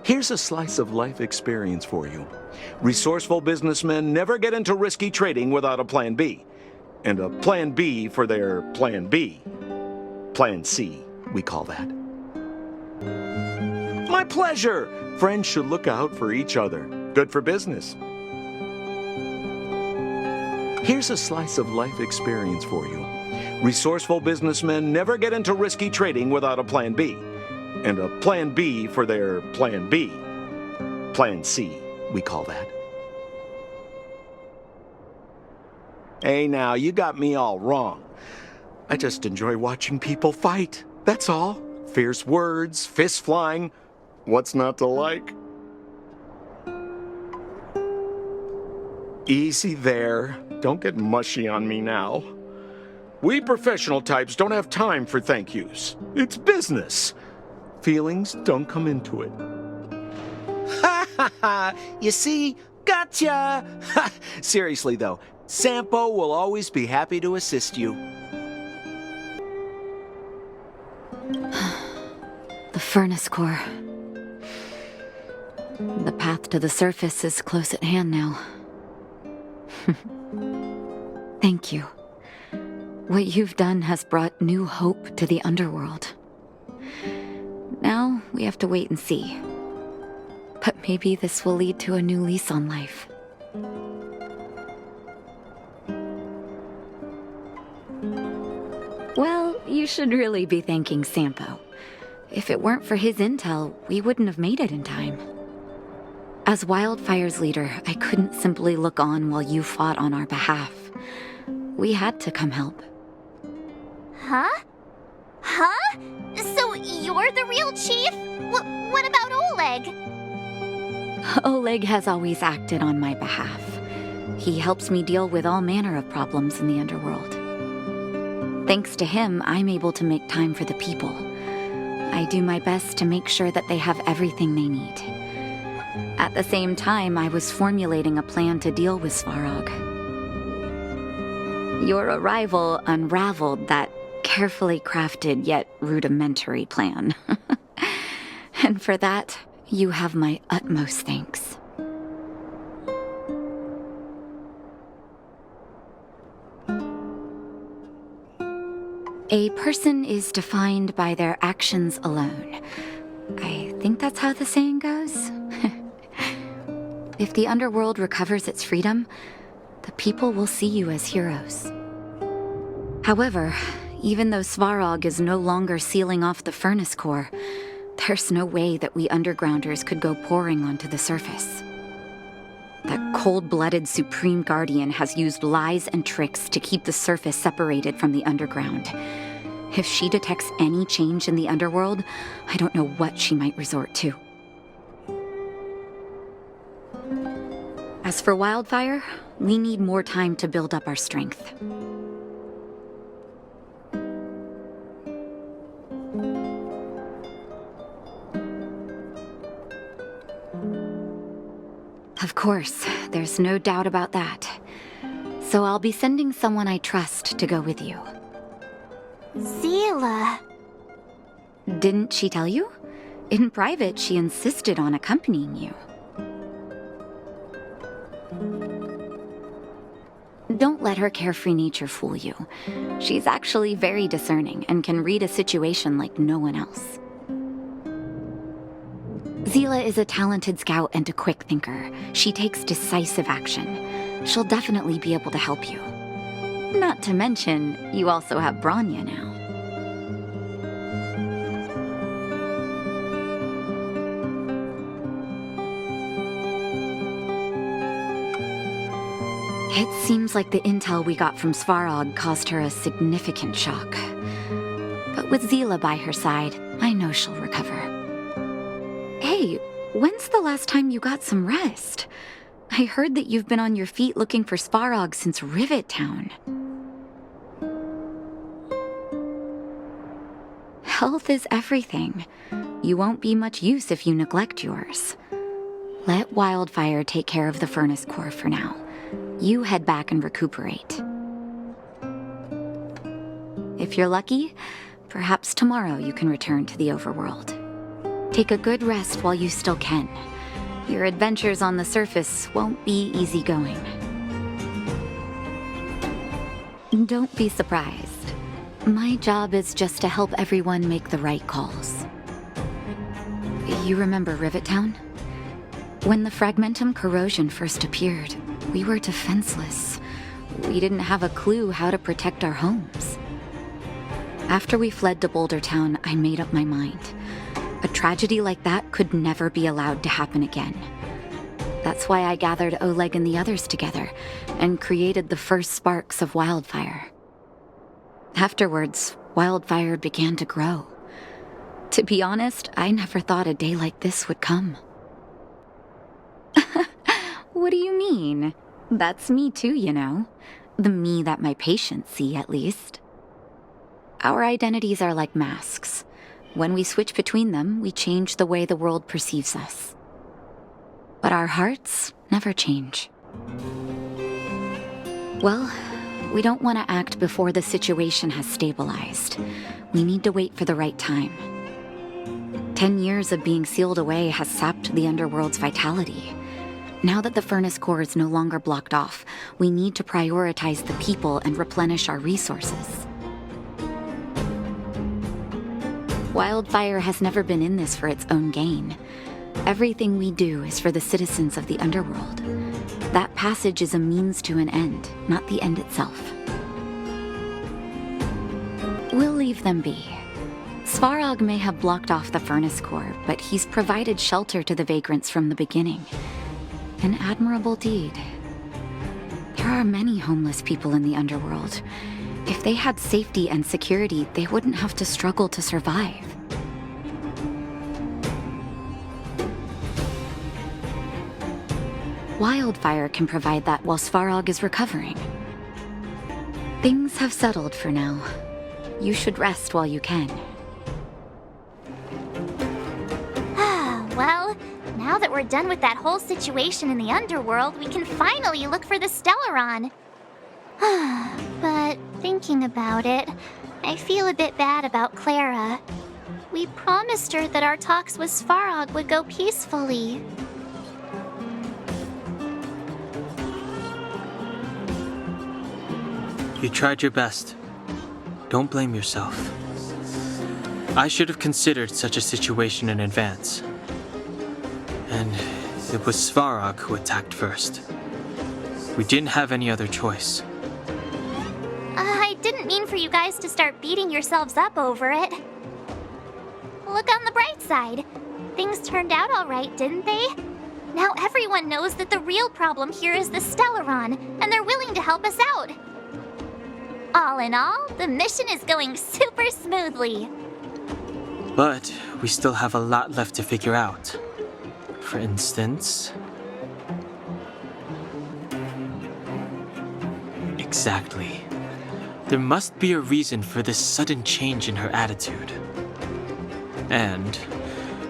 Here's a slice of life experience for you. Resourceful businessmen never get into risky trading without a plan B. And a plan B for their plan B. Plan C, we call that. My pleasure! Friends should look out for each other. Good for business. Here's a slice of life experience for you. Resourceful businessmen never get into risky trading without a plan B. And a plan B for their plan B. Plan C, we call that. Hey now, you got me all wrong. I just enjoy watching people fight. That's all. Fierce words, fists flying. What's not to like? Easy there. Don't get mushy on me now. We professional types don't have time for thank yous. It's business. Feelings don't come into it. Ha ha ha! You see? Gotcha! Seriously though, Sampo will always be happy to assist you. The furnace core. The path to the surface is close at hand now. Thank you. What you've done has brought new hope to the underworld. Now we have to wait and see. But maybe this will lead to a new lease on life. Well, you should really be thanking Sampo. If it weren't for his intel, we wouldn't have made it in time. As Wildfire's leader, I couldn't simply look on while you fought on our behalf. We had to come help. Huh? Huh? So you're the real chief? What about Oleg? Oleg has always acted on my behalf. He helps me deal with all manner of problems in the underworld. Thanks to him, I'm able to make time for the people. I do my best to make sure that they have everything they need. At the same time, I was formulating a plan to deal with Svarog. Your arrival unraveled that carefully crafted yet rudimentary plan. And for that, you have my utmost thanks. A person is defined by their actions alone. I think that's how the saying goes. If the underworld recovers its freedom, the people will see you as heroes. However, even though Svarog is no longer sealing off the furnace core, there's no way that we undergrounders could go pouring onto the surface. That cold-blooded Supreme Guardian has used lies and tricks to keep the surface separated from the underground. If she detects any change in the underworld, I don't know what she might resort to. As for Wildfire, we need more time to build up our strength. Of course, there's no doubt about that. So I'll be sending someone I trust to go with you. Zila. Didn't she tell you? In private, she insisted on accompanying you. Don't let her carefree nature fool you. She's actually very discerning and can read a situation like no one else. Zila is a talented scout and a quick thinker. She takes decisive action. She'll definitely be able to help you. Not to mention, you also have Branya now. It seems like the intel we got from Svarog caused her a significant shock. But with Zila by her side, I know she'll recover. Hey, when's the last time you got some rest? I heard that you've been on your feet looking for Svarog since Rivet Town. Health is everything. You won't be much use if you neglect yours. Let Wildfire take care of the furnace core for now. You head back and recuperate. If you're lucky, perhaps tomorrow you can return to the overworld. Take a good rest while you still can. Your adventures on the surface won't be easygoing. Don't be surprised. My job is just to help everyone make the right calls. You remember Rivet Town? When the Fragmentum corrosion first appeared, we were defenseless. We didn't have a clue how to protect our homes. After we fled to Boulder Town, I made up my mind. A tragedy like that could never be allowed to happen again. That's why I gathered Oleg and the others together and created the first sparks of Wildfire. Afterwards, Wildfire began to grow. To be honest, I never thought a day like this would come. What do you mean? That's me too, you know. The me that my patients see, at least. Our identities are like masks. When we switch between them, we change the way the world perceives us. But our hearts never change. Well, we don't want to act before the situation has stabilized. We need to wait for the right time. 10 years of being sealed away has sapped the underworld's vitality. Now that the furnace core is no longer blocked off, we need to prioritize the people and replenish our resources. Wildfire has never been in this for its own gain. Everything we do is for the citizens of the underworld. That passage is a means to an end, not the end itself. We'll leave them be. Svarog may have blocked off the furnace core, but he's provided shelter to the vagrants from the beginning. An admirable deed. There are many homeless people in the underworld. If they had safety and security, they wouldn't have to struggle to survive. Wildfire can provide that while Svarog is recovering. Things have settled for now. You should rest while you can. Well, now that we're done with that whole situation in the underworld, we can finally look for the Stellaron. But thinking about it, I feel a bit bad about Clara. We promised her that our talks with Svarog would go peacefully. You tried your best. Don't blame yourself. I should have considered such a situation in advance. And it was Svarog who attacked first. We didn't have any other choice. I didn't mean for you guys to start beating yourselves up over it. Look on the bright side. Things turned out all right, didn't they? Now everyone knows that the real problem here is the Stellaron, and they're willing to help us out. All in all, the mission is going super smoothly. But we still have a lot left to figure out. For instance... Exactly. There must be a reason for this sudden change in her attitude. And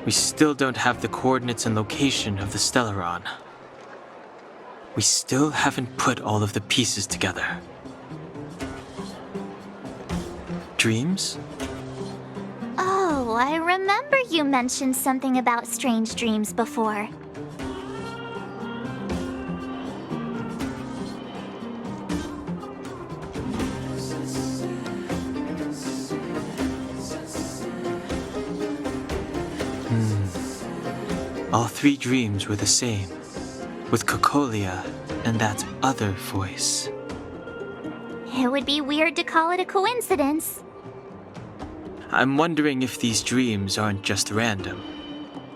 we still don't have the coordinates and location of the Stellaron. We still haven't put all of the pieces together. Dreams? Oh, I remember you mentioned something about strange dreams before. All three dreams were the same, with Cocolia and that other voice. It would be weird to call it a coincidence. I'm wondering if these dreams aren't just random,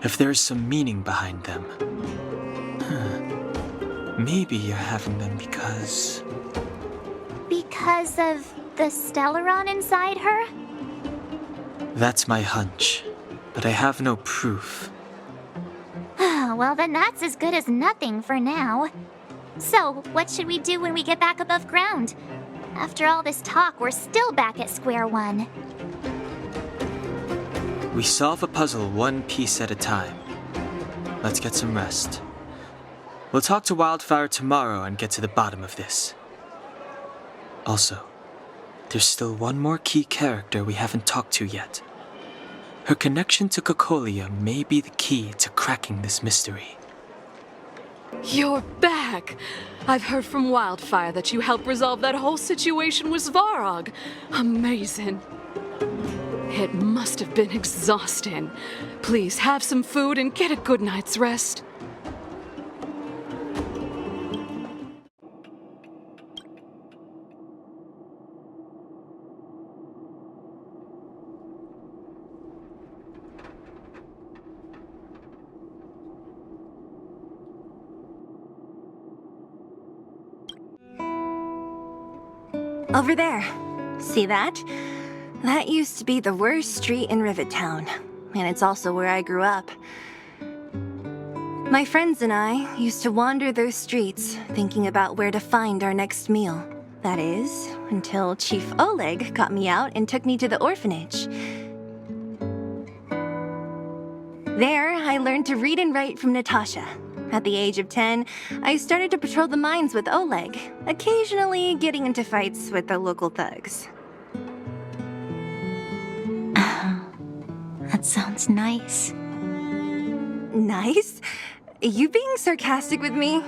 if there's some meaning behind them. Maybe you're having them because... Because of the Stellaron inside her? That's my hunch, but I have no proof. Well, then that's as good as nothing for now. So, what should we do when we get back above ground? After all this talk, we're still back at square one. We solve a puzzle one piece at a time. Let's get some rest. We'll talk to Wildfire tomorrow and get to the bottom of this. Also, there's still one more key character we haven't talked to yet. Her connection to Cocolia may be the key to cracking this mystery. You're back! I've heard from Wildfire that you helped resolve that whole situation with Svarog. Amazing. It must have been exhausting. Please have some food and get a good night's rest. Over there. See that? That used to be the worst street in Rivet Town, and it's also where I grew up. My friends and I used to wander those streets, thinking about where to find our next meal. That is, until Chief Oleg got me out and took me to the orphanage. There, I learned to read and write from Natasha. At the age of 10, I started to patrol the mines with Oleg, occasionally getting into fights with the local thugs. That sounds nice. Nice? You being sarcastic with me?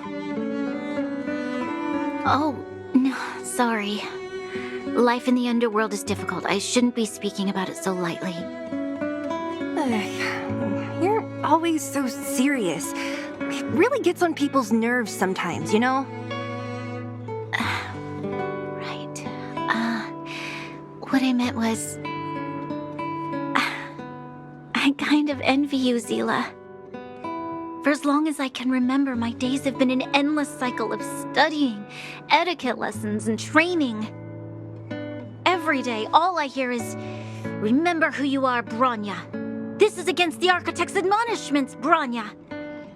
Oh, no, sorry. Life in the underworld is difficult. I shouldn't be speaking about it so lightly. You're always so serious. It really gets on people's nerves sometimes, you know? Right. What I meant was... I kind of envy you, Zila. For as long as I can remember, my days have been an endless cycle of studying, etiquette lessons, and training. Every day, all I hear is, "Remember who you are, Bronya. This is against the Architect's admonishments, Bronya.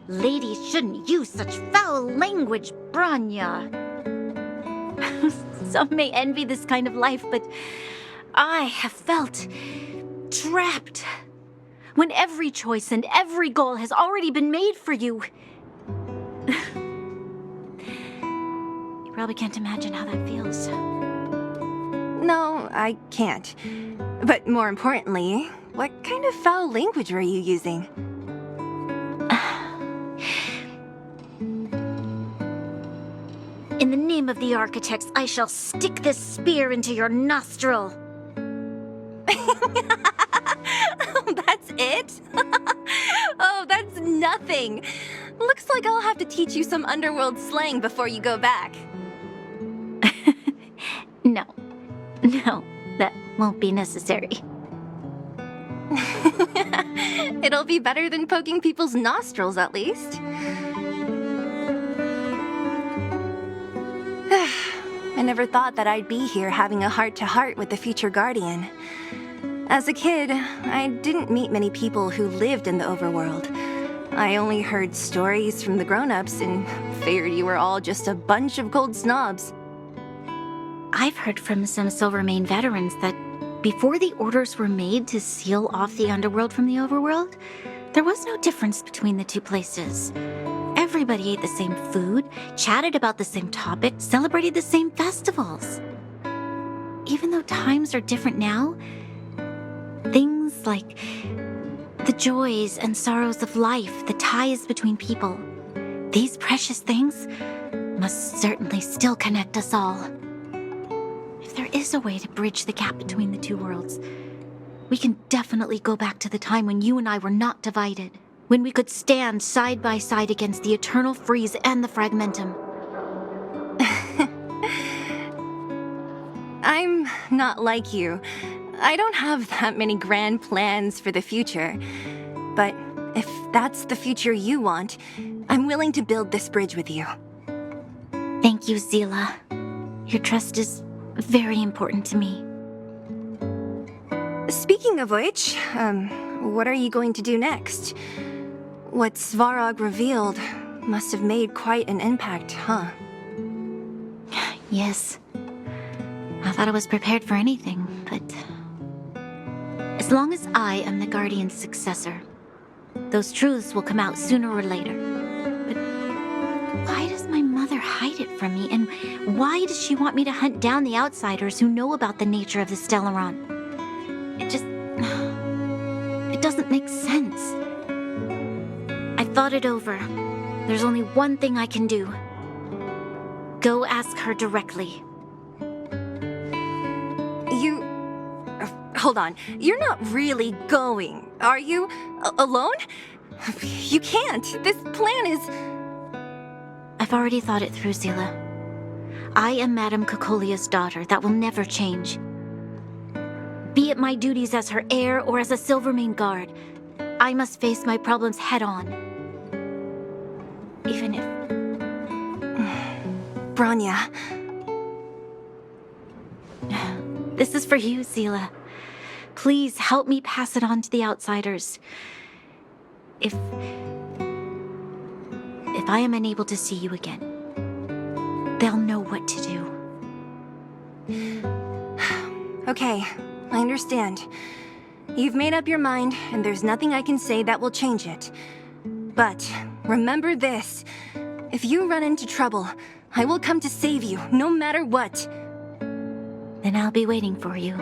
Ladies shouldn't use such foul language, Bronya." Some may envy this kind of life, but I have felt trapped. When every choice and every goal has already been made for you. You probably can't imagine how that feels. No, I can't. But more importantly, what kind of foul language were you using? In the name of the Architects, I shall stick this spear into your nostril. That's it? Oh, that's nothing. Looks like I'll have to teach you some underworld slang before you go back. No, that won't be necessary. It'll be better than poking people's nostrils, at least. I never thought that I'd be here having a heart-to-heart with the future Guardian. As a kid, I didn't meet many people who lived in the overworld. I only heard stories from the grown-ups and figured you were all just a bunch of cold snobs. I've heard from some Silvermane veterans that before the orders were made to seal off the underworld from the overworld, there was no difference between the two places. Everybody ate the same food, chatted about the same topics, celebrated the same festivals. Even though times are different now, things like the joys and sorrows of life, the ties between people, these precious things must certainly still connect us all. If there is a way to bridge the gap between the two worlds, we can definitely go back to the time when you and I were not divided, when we could stand side by side against the Eternal Freeze and the Fragmentum. I'm not like you. I don't have that many grand plans for the future. But if that's the future you want, I'm willing to build this bridge with you. Thank you, Zila. Your trust is very important to me. Speaking of which, what are you going to do next? What Svarog revealed must have made quite an impact, huh? Yes. I thought I was prepared for anything, but as long as I am the Guardian's successor, those truths will come out sooner or later. But why does my mother hide it from me, and why does she want me to hunt down the outsiders who know about the nature of the Stellaron? It doesn't make sense. I thought it over. There's only one thing I can do. Go ask her directly. Hold on. You're not really going, are you? Alone? You can't. This plan is... I've already thought it through, Zila. I am Madame Cocolia's daughter. That will never change. Be it my duties as her heir or as a Silvermane guard, I must face my problems head-on. Even if... Bronya. This is for you, Zila. Please help me pass it on to the outsiders. If I am unable to see you again, they'll know what to do. Okay, I understand. You've made up your mind, and there's nothing I can say that will change it. But remember this. If you run into trouble, I will come to save you, no matter what. Then I'll be waiting for you.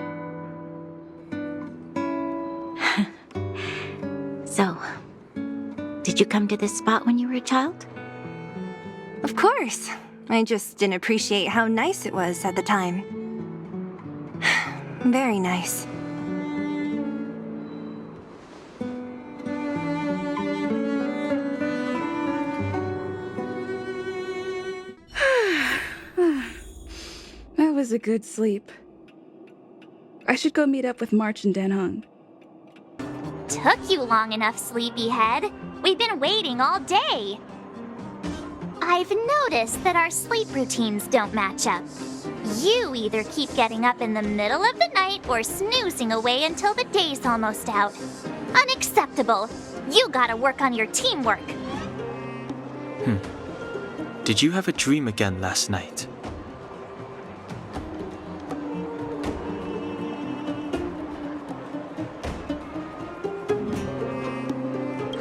So, did you come to this spot when you were a child? Of course. I just didn't appreciate how nice it was at the time. Very nice. That was a good sleep. I should go meet up with March and Danhong. Took you long enough, sleepyhead. We've been waiting all day. I've noticed that our sleep routines don't match up. You either keep getting up in the middle of the night or snoozing away until the day's almost out. Unacceptable. You gotta work on your teamwork. Did you have a dream again last night?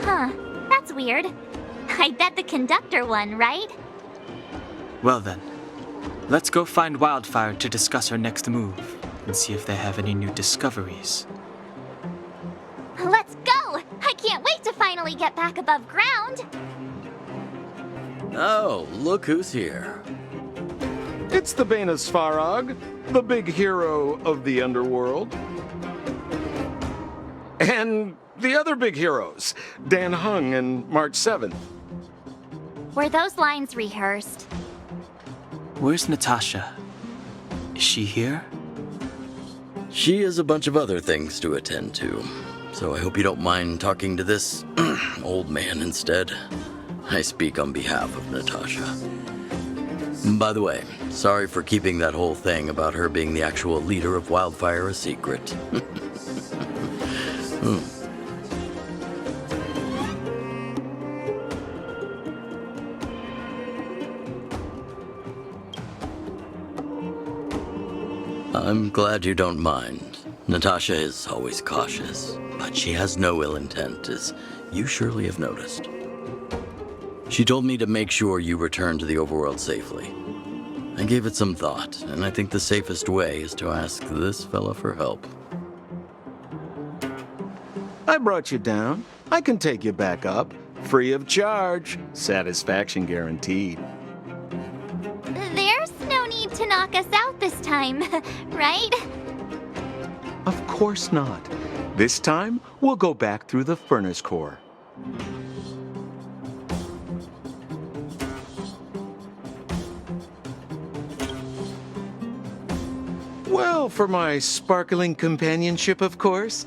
Huh, that's weird. I bet the conductor won, right? Well then, let's go find Wildfire to discuss our next move and see if they have any new discoveries. Let's go! I can't wait to finally get back above ground. Oh, look who's here. It's the Bane of Svarog, the big hero of the underworld. And the other big heroes, Danhong and March 7th. Were those lines rehearsed? Where's Natasha? Is she here? She has a bunch of other things to attend to, so I hope you don't mind talking to this old man instead. I speak on behalf of Natasha. By the way, sorry for keeping that whole thing about her being the actual leader of Wildfire a secret. I'm glad you don't mind. Natasha is always cautious, but she has no ill intent, as you surely have noticed. She told me to make sure you return to the overworld safely. I gave it some thought, and I think the safest way is to ask this fella for help. I brought you down. I can take you back up. Free of charge. Satisfaction guaranteed. There's no need to knock us out this time, right? Of course not. This time, we'll go back through the furnace core. Well, for my sparkling companionship, of course.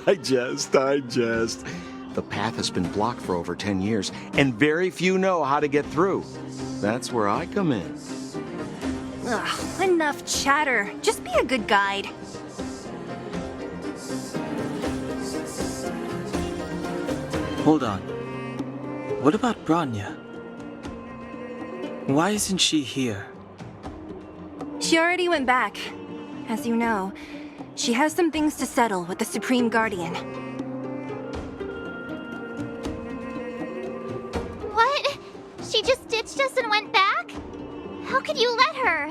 I jest. The path has been blocked for over 10 years, and very few know how to get through. That's where I come in. Ugh, enough chatter. Just be a good guide. Hold on. What about Bronya? Why isn't she here? She already went back. As you know, she has some things to settle with the Supreme Guardian. What? She just ditched us and went back? How could you let her?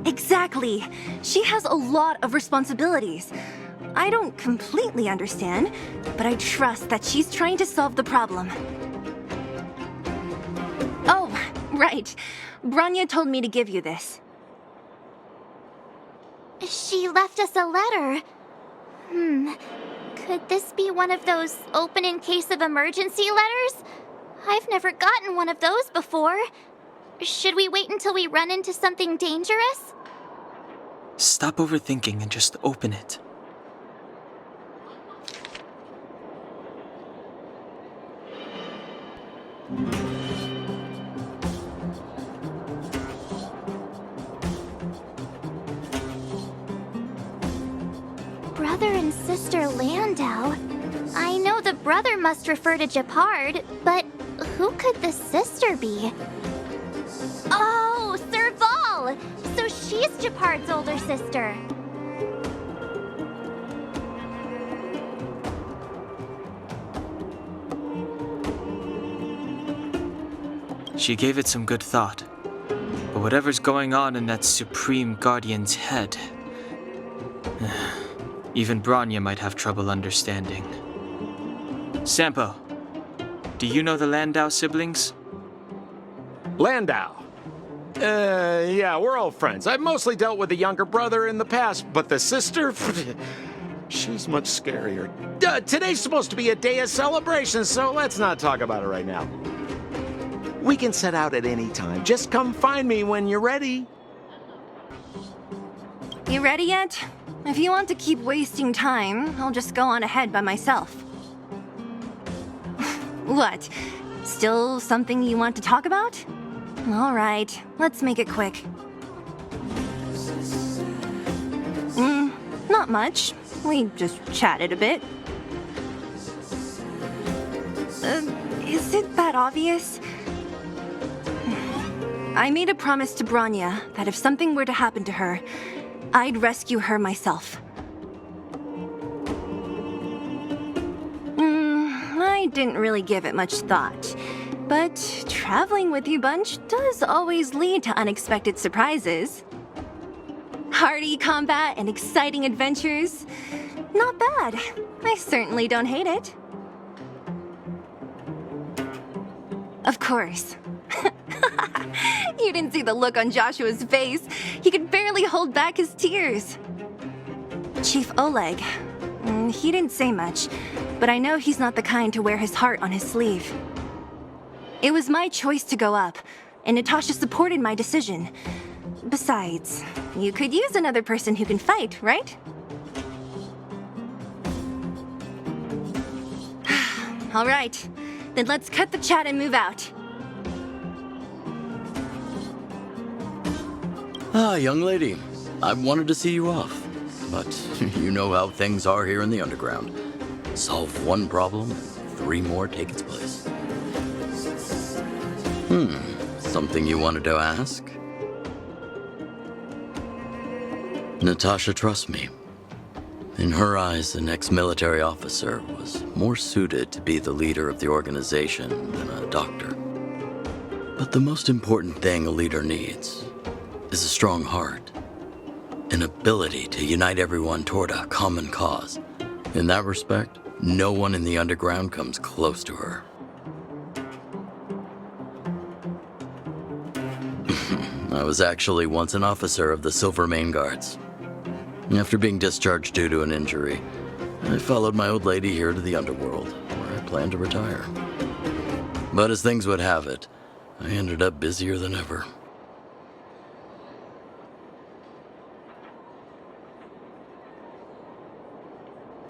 Exactly. She has a lot of responsibilities. I don't completely understand, but I trust that she's trying to solve the problem. Oh, right. Bronya told me to give you this. She left us a letter. Could this be one of those open in case of emergency letters? I've never gotten one of those before. Should we wait until we run into something dangerous? Stop overthinking and just open it. Brother and sister Landau. I know the brother must refer to Gepard, but who could the sister be? Oh, Serval! So she's Gepard's older sister. She gave it some good thought. But whatever's going on in that Supreme Guardian's head, even Bronya might have trouble understanding. Sampo, do you know the Landau siblings? Landau? Yeah, we're all friends. I've mostly dealt with the younger brother in the past, but the sister? She's much scarier. Today's supposed to be a day of celebration, so let's not talk about it right now. We can set out at any time. Just come find me when you're ready. You ready yet? If you want to keep wasting time, I'll just go on ahead by myself. What? Still something you want to talk about? All right, let's make it quick. Not much. We just chatted a bit. Is it that obvious? I made a promise to Bronya that if something were to happen to her, I'd rescue her myself. I didn't really give it much thought, but traveling with you bunch does always lead to unexpected surprises. Hearty combat and exciting adventures. Not bad. I certainly don't hate it. Of course. You didn't see the look on Joshua's face. He could barely hold back his tears. Chief Oleg. He didn't say much, but I know he's not the kind to wear his heart on his sleeve. It was my choice to go up, and Natasha supported my decision. Besides, you could use another person who can fight, right? All right. Then let's cut the chat and move out. Ah, young lady. I wanted to see you off. But you know how things are here in the underground. Solve one problem, 3 more take its place. Something you wanted to ask? Natasha trusts me. In her eyes, an ex-military officer was more suited to be the leader of the organization than a doctor. But the most important thing a leader needs is a strong heart, an ability to unite everyone toward a common cause. In that respect, no one in the underground comes close to her. I was actually once an officer of the Silver Main Guards. After being discharged due to an injury, I followed my old lady here to the underworld, where I planned to retire. But as things would have it, I ended up busier than ever.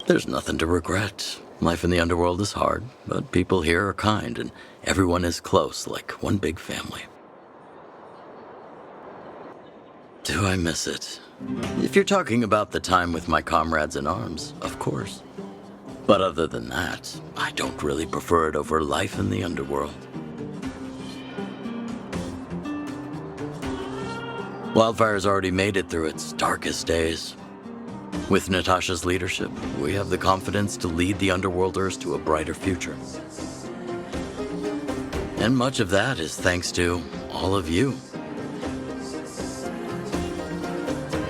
There's nothing to regret. Life in the underworld is hard, but people here are kind and everyone is close, like one big family. Do I miss it? If you're talking about the time with my comrades in arms, of course. But other than that, I don't really prefer it over life in the underworld. Wildfire's already made it through its darkest days. With Natasha's leadership, we have the confidence to lead the Underworlders to a brighter future. And much of that is thanks to all of you.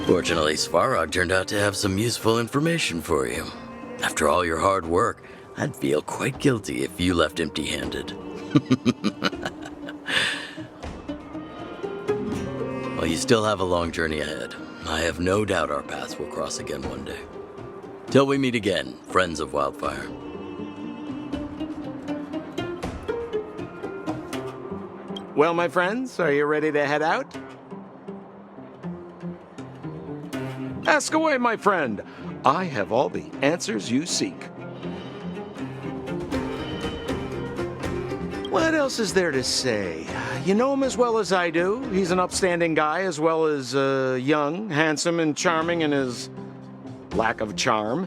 Fortunately, Svarog turned out to have some useful information for you. After all your hard work, I'd feel quite guilty if you left empty-handed. Well, you still have a long journey ahead. I have no doubt our paths will cross again one day. Till we meet again, friends of Wildfire. Well, my friends, are you ready to head out? Ask away, my friend. I have all the answers you seek. What else is there to say? You know him as well as I do. He's an upstanding guy, as well as young, handsome, and charming in his lack of charm.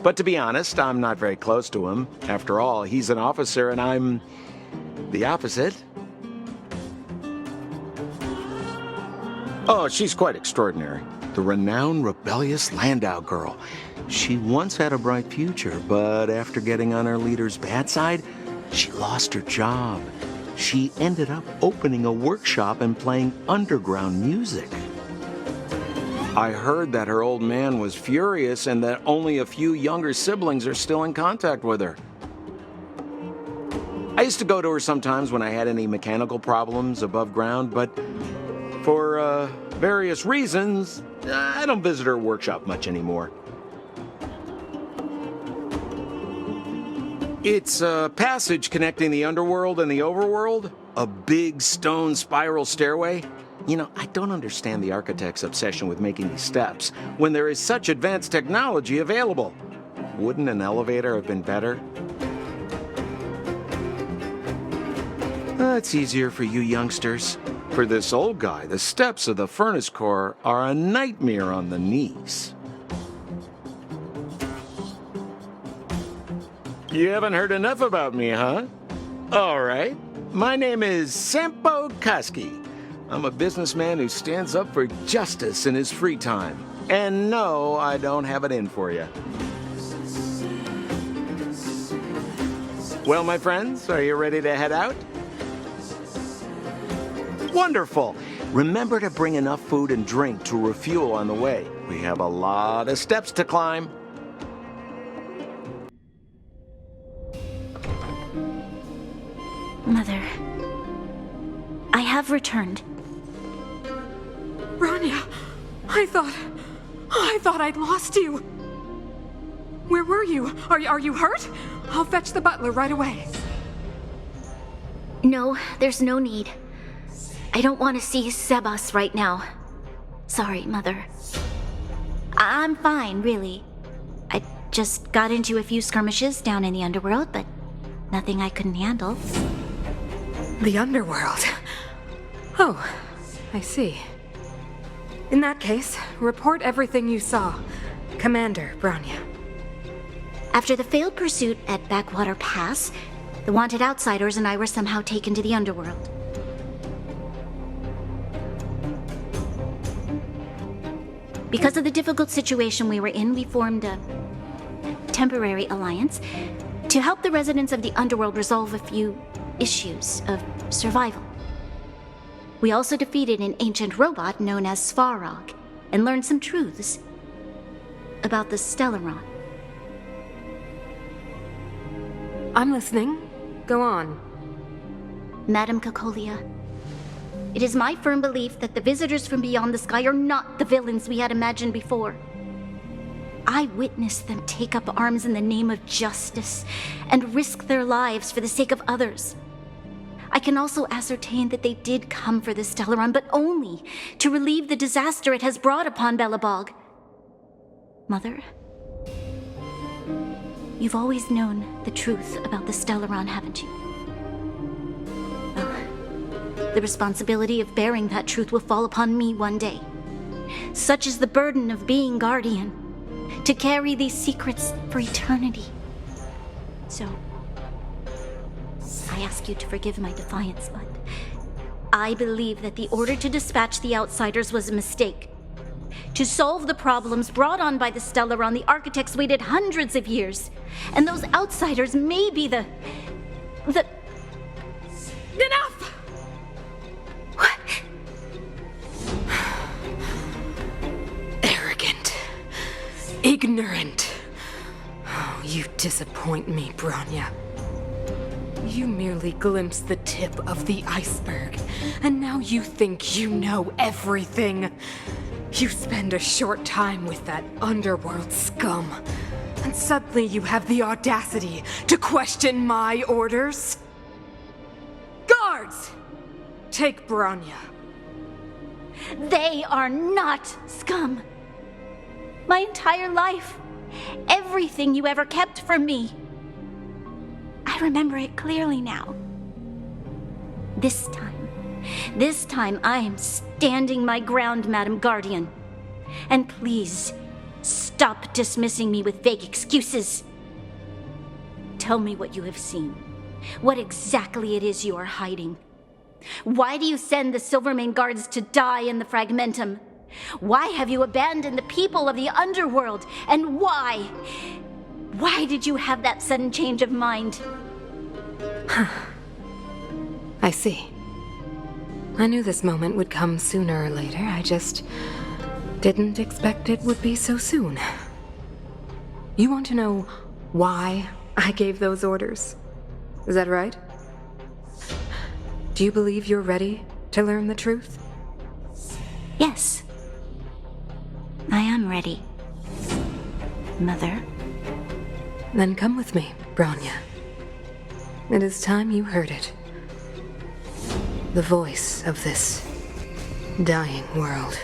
But to be honest, I'm not very close to him. After all, he's an officer and I'm the opposite. Oh, she's quite extraordinary. The renowned rebellious Landau girl. She once had a bright future, but after getting on her leader's bad side, she lost her job. She ended up opening a workshop and playing underground music. I heard that her old man was furious and that only a few younger siblings are still in contact with her. I used to go to her sometimes when I had any mechanical problems above ground, but for various reasons, I don't visit her workshop much anymore. It's a passage connecting the underworld and the overworld, a big stone spiral stairway. You know, I don't understand the architect's obsession with making these steps when there is such advanced technology available. Wouldn't an elevator have been better? It's easier for you youngsters. For this old guy, the steps of the furnace core are a nightmare on the knees. You haven't heard enough about me, huh? All right. My name is Sampo Koski. I'm a businessman who stands up for justice in his free time. And no, I don't have it in for you. Well, my friends, are you ready to head out? Wonderful. Remember to bring enough food and drink to refuel on the way. We have a lot of steps to climb. Mother, I have returned. Rania, I thought I'd lost you. Where were you? Are you hurt? I'll fetch the butler right away. No, there's no need. I don't want to see Sebas right now. Sorry, Mother. I'm fine, really. I Just got into a few skirmishes down in the underworld, but nothing I couldn't handle. The underworld? Oh, I see. In that case, report everything you saw. Commander Bronya. After the failed pursuit at Backwater Pass, the wanted outsiders and I were somehow taken to the underworld. Because of the difficult situation we were in, we formed a temporary alliance to help the residents of the underworld resolve a few issues of survival. We also defeated an ancient robot known as Svarog and learned some truths about the Stellaron. I'm listening. Go on. Madam Kakolia, it is my firm belief that the visitors from beyond the sky are not the villains we had imagined before. I witnessed them take up arms in the name of justice and risk their lives for the sake of others. I can also ascertain that they did come for the Stellaron, but only to relieve the disaster it has brought upon Belobog. Mother, you've always known the truth about the Stellaron, haven't you? Well, the responsibility of bearing that truth will fall upon me one day. Such is the burden of being guardian, to carry these secrets for eternity. So, I ask you to forgive my defiance, but I believe that the order to dispatch the outsiders was a mistake. To solve the problems brought on by the Stellaron, the architects waited hundreds of years. And those outsiders may be the... Enough! What? Arrogant. Ignorant. Oh, you disappoint me, Bronya. You merely glimpsed the tip of the iceberg, and now you think you know everything. You spend a short time with that underworld scum, and suddenly you have the audacity to question my orders? Guards! Take Bronya. They are not scum. My entire life, everything you ever kept from me. I remember it clearly now. This time I am standing my ground, Madam Guardian. And please, stop dismissing me with vague excuses. Tell me what you have seen. What exactly it is you are hiding. Why do you send the Silvermane guards to die in the Fragmentum? Why have you abandoned the people of the underworld? And why? Why did you have that sudden change of mind? I see. I knew this moment would come sooner or later. I just didn't expect it would be so soon. You want to know why I gave those orders? Is that right? Do you believe you're ready to learn the truth? Yes. I am ready, Mother. Then come with me, Bronya. It is time you heard it. The voice of this dying world.